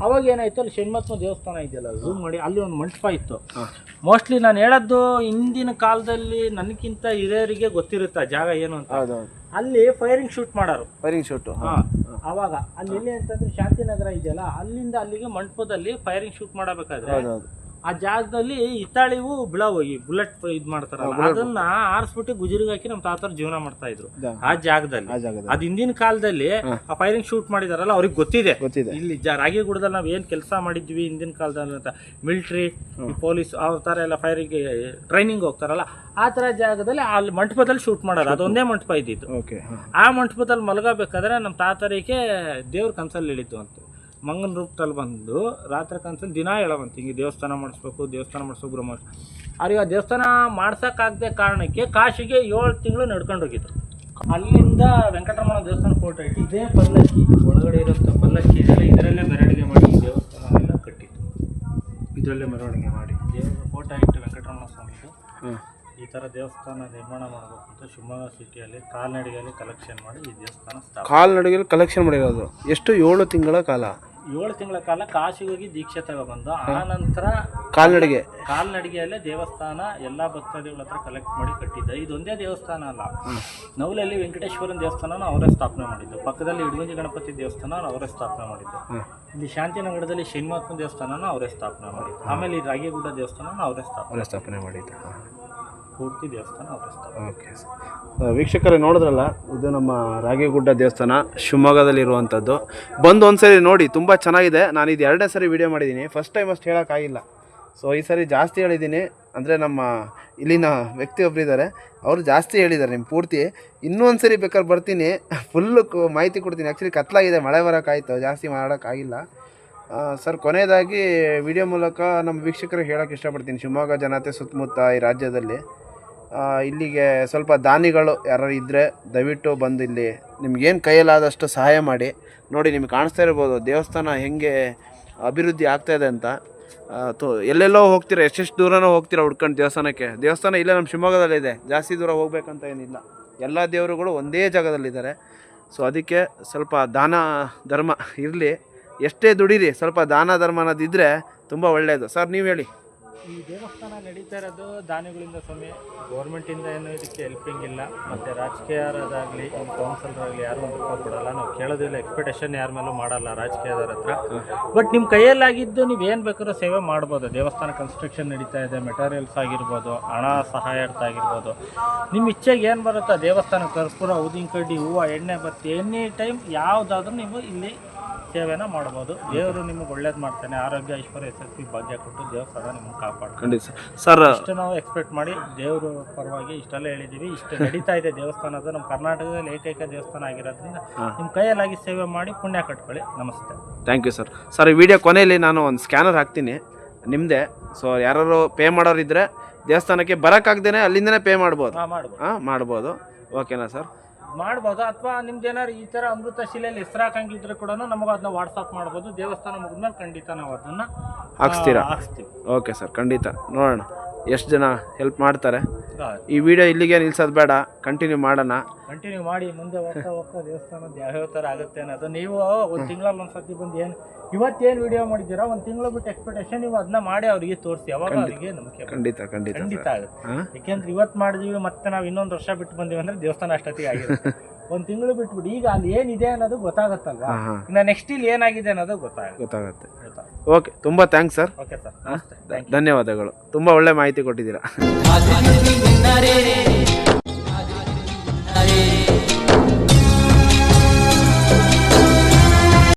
ಅವಾಗ ಏನಾಯ್ತು, ಅಲ್ಲಿ ಷಣ್ಮತ್ಮ ದೇವಸ್ಥಾನ ಇದೆಯಲ್ಲ, ಝೂಮ್ ಮಾಡಿ ಅಲ್ಲಿ ಒಂದು ಮಂಟಪ ಇತ್ತು. ಮೋಸ್ಟ್ಲಿ ನಾನು ಹೇಳದ್ದು ಹಿಂದಿನ ಕಾಲದಲ್ಲಿ ನನಗಿಂತ ಹಿರಿಯರಿಗೆ ಗೊತ್ತಿರುತ್ತೆ ಆ ಜಾಗ ಏನು ಅಂತ. ಅಲ್ಲಿ ಫೈರಿಂಗ್ ಶೂಟ್ ಮಾಡೋರು, ಫೈರಿಂಗ್ ಶೂಟ್. ಅವಾಗ ಅಲ್ಲಿ ಎಲ್ಲಿ ಅಂತಂದ್ರೆ ಶಾಂತಿನಗರ ಇದೆಯಲ್ಲ, ಅಲ್ಲಿಂದ ಅಲ್ಲಿಗೆ ಮಂಟಪದಲ್ಲಿ ಫೈರಿಂಗ್ ಶೂಟ್ ಮಾಡಬೇಕಾದ್ರೆ ಆ ಜಾಗದಲ್ಲಿ ಹಿತ್ತಾಳಿವು ಬಿಳವು, ಈ ಬುಲೆಟ್ ಇದ್ ಮಾಡ್ತಾರಲ್ಲ, ಅದನ್ನ ಆರಿಸ್ಬಿಟ್ಟು ಗುಜರಿಗೆ ಹಾಕಿ ನಮ್ಮ ತಾತರ ಜೀವನ ಮಾಡ್ತಾ ಇದ್ರು ಆ ಜಾಗದಲ್ಲಿ. ಅದ್ ಹಿಂದಿನ ಕಾಲದಲ್ಲಿ ಆ ಫೈರಿಂಗ್ ಶೂಟ್ ಮಾಡಿದಾರಲ್ಲ, ಅವ್ರಿಗೆ ಗೊತ್ತಿದೆ ಇಲ್ಲಿ ರಾಗಿಗುಡದಲ್ಲಿ ನಾವ್ ಏನ್ ಕೆಲಸ ಮಾಡಿದ್ವಿ ಹಿಂದಿನ ಕಾಲದಲ್ಲಿ ಅಂತ. ಮಿಲಿಟರಿ, ಪೊಲೀಸ್ ಅವ್ರ ತರ ಎಲ್ಲ ಫೈರಿಂಗ್ ಟ್ರೈನಿಂಗ್ ಹೋಗ್ತಾರಲ್ಲ, ಆ ತರ ಜಾಗದಲ್ಲಿ ಅಲ್ಲಿ ಮಂಟಪದಲ್ಲಿ ಶೂಟ್ ಮಾಡೋರು. ಅದೊಂದೇ ಮಂಟಪ ಇದ್ದಿದ್ದು. ಆ ಮಂಟಪದಲ್ಲಿ ಮಲಗಬೇಕಾದ್ರೆ ನಮ್ಮ ತಾತರಿಗೆ ದೇವ್ರ ಕನ್ಸಲ್ಲಿ ಹೇಳಿದ್ದು ಅಂತ. ಮಂಗನ ರೂಪದಲ್ಲಿ ಬಂದು ರಾತ್ರಿ ಕನ್ಸಲ್ಲಿ ದಿನ ಹೇಳವಂತ, ಹಿಂಗೆ ದೇವಸ್ಥಾನ ಮಾಡಿಸ್ಬೇಕು ಬ್ರಹ್ಮ. ಅವ್ರಿಗೆ ಆ ದೇವಸ್ಥಾನ ಮಾಡ್ಸೋಕ್ಕಾಗದೆ ಕಾರಣಕ್ಕೆ ಕಾಶಿಗೆ 7 ತಿಂಗಳು ನಡ್ಕೊಂಡು ಹೋಗಿದ್ರು. ಅಲ್ಲಿಂದ ವೆಂಕಟರಮಣ ದೇವಸ್ಥಾನ ಫೋಟೋ ಇಟ್ಟು ಇದೇ ಪಲ್ಲಕ್ಕಿ ಒಳಗಡೆ ಇರೋಂಥ ಪಲ್ಲಕ್ಕಿ ಇದೆಲ್ಲ ಇದರಲ್ಲೇ ಮೆರವಣಿಗೆ ಮಾಡಿ ದೇವಸ್ಥಾನ ಎಲ್ಲ ಕಟ್ಟಿತ್ತು. ಇದರಲ್ಲೇ ಮೆರವಣಿಗೆ ಮಾಡಿ ದೇವರ ಫೋಟೋ ಇಟ್ಟು ವೆಂಕಟರಮಣ ಸ್ವಾಮಿದು ಈ ಥರ ದೇವಸ್ಥಾನ ನಿರ್ಮಾಣ ಮಾಡಬೇಕು ಅಂತ ಶಿವಮೊಗ್ಗ ಸಿಟಿಯಲ್ಲಿ ಕಾಲ್ನಡಿಗೆಯಲ್ಲಿ ಕಲೆಕ್ಷನ್ ಮಾಡಿ ಈ ದೇವಸ್ಥಾನ ಸ್ಥಾಪನೆ. ಕಾಲ್ನಡಿಗೆಯಲ್ಲಿ ಕಲೆಕ್ಷನ್ ಮಾಡಿರೋದು ಎಷ್ಟು? 7 ತಿಂಗಳ ಕಾಲ. 7 ತಿಂಗಳ ಕಾಲ ಕಾಶಿಗೆ ಹೋಗಿ ದೀಕ್ಷೆ ತಗೊಬಂದು ಆ ನಂತರ ಕಾಲ್ನಡಿಗೆಯಲ್ಲೇ ದೇವಸ್ಥಾನ ಎಲ್ಲ ಭಕ್ತಾದಿಗಳ ಹತ್ರ ಕಲೆಕ್ಟ್ ಮಾಡಿ ಕಟ್ಟಿದ್ದ. ಇದೊಂದೇ ದೇವಸ್ಥಾನ ಅಲ್ಲ, ನವಲಲ್ಲಿ ವೆಂಕಟೇಶ್ವರನ ದೇವಸ್ಥಾನ ಅವರೇ ಸ್ಥಾಪನೆ ಮಾಡಿದ್ದು, ಪಕ್ಕದಲ್ಲಿ ಇಡಗುಂಜಿ ಗಣಪತಿ ದೇವಸ್ಥಾನ ಅವರೇ ಸ್ಥಾಪನೆ ಮಾಡಿದ್ದು, ಇಲ್ಲಿ ಶಾಂತಿನಗರದಲ್ಲಿ ಷಣ್ಮತ್ಮ ದೇವಸ್ಥಾನ ಅವರೇ ಸ್ಥಾಪನೆ ಮಾಡಿದ್ದು, ಆಮೇಲೆ ಈ ರಾಗಿಗುಡ್ಡ ದೇವಸ್ಥಾನ ಅವರೇ ಸ್ಥಾಪನೆ ಮಾಡಿದ್ದು. ಪೂರ್ತಿ ದೇವಸ್ಥಾನ ಅವರೇ ಸ್ಥಾಪನೆ. ಓಕೆ ಸರ್, ವೀಕ್ಷಕರೇ ನೋಡಿದ್ರಲ್ಲ, ಇದು ನಮ್ಮ ರಾಗಿಗುಡ್ಡ ದೇವಸ್ಥಾನ ಶಿವಮೊಗ್ಗದಲ್ಲಿರುವಂಥದ್ದು. ಬಂದು ಒಂದ್ಸರಿ ನೋಡಿ, ತುಂಬ ಚೆನ್ನಾಗಿದೆ. ನಾನು ಇದು 2ನೇ ಸರಿ ವೀಡಿಯೋ ಮಾಡಿದ್ದೀನಿ, ಫಸ್ಟ್ ಟೈಮ್ ಅಷ್ಟು ಹೇಳೋಕ್ಕಾಗಿಲ್ಲ. ಸೊ ಈ ಸರಿ ಜಾಸ್ತಿ ಹೇಳಿದ್ದೀನಿ, ಅಂದರೆ ನಮ್ಮ ಇಲ್ಲಿನ ವ್ಯಕ್ತಿ ಒಬ್ಬರು ಇದ್ದಾರೆ, ಅವರು ಜಾಸ್ತಿ ಹೇಳಿದ್ದಾರೆ ನಿಮ್ಮ ಪೂರ್ತಿ. ಇನ್ನೊಂದು ಸರಿ ಬೇಕಾದ್ರೆ ಬರ್ತೀನಿ, ಫುಲ್ಲು ಮಾಹಿತಿ ಕೊಡ್ತೀನಿ. ಆ್ಯಕ್ಚುಲಿ ಕತ್ಲಾಗಿದೆ, ಮಳೆ ಬರೋಕ್ಕಾಯ್ತು, ಜಾಸ್ತಿ ಮಾಡೋಕ್ಕಾಗಿಲ್ಲ. ಸರ್, ಕೊನೆಯದಾಗಿ ವಿಡಿಯೋ ಮೂಲಕ ನಮ್ಮ ವೀಕ್ಷಕರಿಗೆ ಹೇಳೋಕ್ಕೆ ಇಷ್ಟಪಡ್ತೀನಿ, ಶಿವಮೊಗ್ಗ ಜನತೆ ಸುತ್ತಮುತ್ತ ಈ ರಾಜ್ಯದಲ್ಲಿ ಇಲ್ಲಿಗೆ ಸ್ವಲ್ಪ ದಾನಿಗಳು ಯಾರು ಇದ್ದರೆ ದಯವಿಟ್ಟು ಬಂದು ಇಲ್ಲಿ ನಿಮ್ಗೇನು ಕೈಯಲ್ಲಾದಷ್ಟು ಸಹಾಯ ಮಾಡಿ. ನೋಡಿ, ನಿಮ್ಗೆ ಕಾಣಿಸ್ತಾ ಇರ್ಬೋದು ದೇವಸ್ಥಾನ ಹೆಂಗೆ ಅಭಿವೃದ್ಧಿ ಆಗ್ತಾಯಿದೆ ಅಂತ. ಎಲ್ಲೆಲ್ಲೋ ಹೋಗ್ತೀರಾ, ಎಷ್ಟೆಷ್ಟು ದೂರನೋ ಹೋಗ್ತೀರಾ ಹುಡ್ಕೊಂಡು ದೇವಸ್ಥಾನಕ್ಕೆ. ದೇವಸ್ಥಾನ ಇಲ್ಲೇ ನಮ್ಮ ಶಿವಮೊಗ್ಗದಲ್ಲಿದೆ, ಜಾಸ್ತಿ ದೂರ ಹೋಗ್ಬೇಕಂತ ಏನಿಲ್ಲ, ಎಲ್ಲ ದೇವರುಗಳು ಒಂದೇ ಜಾಗದಲ್ಲಿದ್ದಾರೆ. ಸೊ ಅದಕ್ಕೆ ಸ್ವಲ್ಪ ದಾನ ಧರ್ಮ ಇರಲಿ, ಎಷ್ಟೇ ದುಡೀರಿ ಸ್ವಲ್ಪ ದಾನ ಧರ್ಮ ಅನ್ನೋದಿದ್ದರೆ ತುಂಬ ಒಳ್ಳೆಯದು. ಸರ್, ನೀವು ಹೇಳಿ. ಈ ದೇವಸ್ಥಾನ ನಡೀತಾ ಇರೋದು ದಾನಿಗಳಿಂದ ಸ್ವಾಮಿ, ಗೌರ್ಮೆಂಟಿಂದ ಏನು ಇದಕ್ಕೆ ಹೆಲ್ಪಿಂಗ್ ಇಲ್ಲ, ಮತ್ತು ರಾಜಕೀಯದಾಗಲಿ ಕೌನ್ಸಿಲರಾಗಲಿ ಯಾರು ಒಂದು ರೂಪಾಯಿ ಕೊಡಲ್ಲ, ನಾವು ಕೇಳೋದಿಲ್ಲ, ಎಕ್ಸ್ಪೆಕ್ಟೇಷನ್ ಯಾರ ಮೇಲೂ ಮಾಡಲ್ಲ ರಾಜಕೀಯದವ್ರ ಹತ್ರ. ಬಟ್ ನಿಮ್ಮ ಕೈಯಲ್ಲಾಗಿದ್ದು ನೀವೇನು ಬೇಕಾದ್ರೂ ಸೇವೆ ಮಾಡ್ಬೋದು. ದೇವಸ್ಥಾನ ಕನ್ಸ್ಟ್ರಕ್ಷನ್ ನಡೀತಾ ಇದೆ, ಮೆಟೀರಿಯಲ್ಸ್ ಆಗಿರ್ಬೋದು, ಹಣ ಸಹಾಯಾರ್ಥ ಆಗಿರ್ಬೋದು, ನಿಮ್ಮ ಇಚ್ಛೆಗೆ ಏನು ಬರುತ್ತೋ ದೇವಸ್ಥಾನ ಕರ್ಪೂರ, ಉದ್ದಿನ ಕಡ್ಡಿ, ಹೂವು, ಎಣ್ಣೆ ಬತ್ತಿ, ಎನಿ ಟೈಮ್ ಯಾವುದಾದ್ರೂ ನೀವು ಇಲ್ಲಿ ಸೇವೆನ ಮಾಡ್ಬೋದು. ದೇವರು ನಿಮಗೆ ಒಳ್ಳೇದು ಮಾಡ್ತಾನೆ, ಆರೋಗ್ಯ ಐಶ್ವರ್ಯ ಯಶಸ್ವಿ ಭಾಗ್ಯ ಕೊಟ್ಟು ದೇವಸ್ಥಾನ ನಿಮ್ಗೆ ಕಾಪಾಡ್ತಾರೆ. ಖಂಡಿತ ಸರ್, ಇಷ್ಟು ನಾವು ಎಕ್ಸ್ಪೆಕ್ಟ್ ಮಾಡಿ ದೇವರು ಪರವಾಗಿ ಇಷ್ಟೆಲ್ಲ ಹೇಳಿದ್ದೀವಿ. ಇಷ್ಟು ನಡೀತಾ ಇದೆ ದೇವಸ್ಥಾನದ, ನಮ್ಮ ಕರ್ನಾಟಕದಲ್ಲಿ ಏಕೈಕ ದೇವಸ್ಥಾನ ಆಗಿರೋದ್ರಿಂದ ನಿಮ್ಮ ಕೈಯಲ್ಲಾಗಿ ಸೇವೆ ಮಾಡಿ ಪುಣ್ಯ ಕಟ್ಕೊಳ್ಳಿ. ನಮಸ್ತೆ, ಥ್ಯಾಂಕ್ ಯು ಸರ್. ಸರ್, ಈ ವಿಡಿಯೋ ಕೊನೆಯಲ್ಲಿ ನಾನು ಒಂದು ಸ್ಕ್ಯಾನರ್ ಹಾಕ್ತೀನಿ ನಿಮ್ಮದೇ. ಸೊ ಯಾರು ಪೇ ಮಾಡೋರಿದ್ದರೆ ದೇವಸ್ಥಾನಕ್ಕೆ ಬರೋಕ್ಕಾಗ್ದೇ ಅಲ್ಲಿಂದನೇ ಪೇ ಮಾಡ್ಬೋದು. ಮಾಡ್ಬೋದು. ಓಕೆನಾ ಸರ್? ಮಾಡ್ಬೋದು. ಅಥವಾ ನಿಮ್ದು ಏನಾದ್ರು ಈ ಥರ ಅಮೃತ ಶಿಲೆಯಲ್ಲಿ ಹೆಸರು ಹಾಕಂಗಿದ್ರೆ ಕೂಡ ನಮಗೆ ಅದನ್ನ ವಾಟ್ಸಪ್ ಮಾಡ್ಬೋದು. ದೇವಸ್ಥಾನ ಮುಗಿದ್ಮೇಲೆ ಖಂಡಿತ ನಾವು ಅದನ್ನು ಹಾಕ್ಸ್ತೀವಿ. ಓಕೆ ಸರ್, ಖಂಡಿತ ನೋಡೋಣ ಎಷ್ಟು ಜನ ಹೆಲ್ಪ್ ಮಾಡ್ತಾರೆ. ಈ ವಿಡಿಯೋ ಇಲ್ಲಿಗೆ ನಿಲ್ಸೋದು ಬೇಡ, ಕಂಟಿನ್ಯೂ ಮಾಡೋಣ. ಕಂಟಿನ್ಯೂ ಮಾಡಿ, ಮುಂದೆ ಹೋಗ್ತಾ ದೇವಸ್ಥಾನದ ಯಾವ್ಯಾವ ಥರ ಆಗುತ್ತೆ ಅನ್ನೋದು ನೀವು ಒಂದು ತಿಂಗಳಲ್ಲಿ ಒಂದು ಸತಿ ಬಂದು ಏನು ಇವತ್ತೇನು ವಿಡಿಯೋ ಮಾಡಿದ್ದೀರಾ, ಒಂದು ತಿಂಗಳು ಬಿಟ್ಟು ಎಕ್ಸ್ಪೆಕ್ಟೇಷನ್ ನೀವು ಅದನ್ನ ಮಾಡಿ ಅವರಿಗೆ ತೋರಿಸಿ, ಅವಾಗ ಅವರಿಗೆ ನಂಬಿಕೆ ಖಂಡಿತ ಆಗುತ್ತೆ. ಯಾಕೆಂದ್ರೆ ಇವತ್ತು ಮಾಡಿದೀವಿ ಮತ್ತೆ ನಾವು ಇನ್ನೊಂದು ವರ್ಷ ಬಿಟ್ಟು ಬಂದೀವಿ ಅಂದ್ರೆ ದೇವಸ್ಥಾನ ಅಷ್ಟೊತ್ತಿಗೆ ಆಗಿರುತ್ತೆ. ಒಂದು ತಿಂಗಳು ಬಿಟ್ಬಿಟ್ಟು ಈಗ ಅಲ್ಲಿ ಏನಿದೆ ಅನ್ನೋದು ಗೊತ್ತಾಗುತ್ತಲ್ವಾ, ಇನ್ನು ನೆಕ್ಸ್ಟ್ ಇಲ್ಲಿ ಏನಾಗಿದೆ ಅನ್ನೋದು ಗೊತ್ತಾಗುತ್ತೆ. ಓಕೆ, ತುಂಬ ಥ್ಯಾಂಕ್ಸ್ ಸರ್. ಓಕೆ ಸರ್, ಧನ್ಯವಾದಗಳು. ತುಂಬ ಒಳ್ಳೆ ಮಾಹಿತಿ ಕೊಟ್ಟಿದ್ದೀರಾ.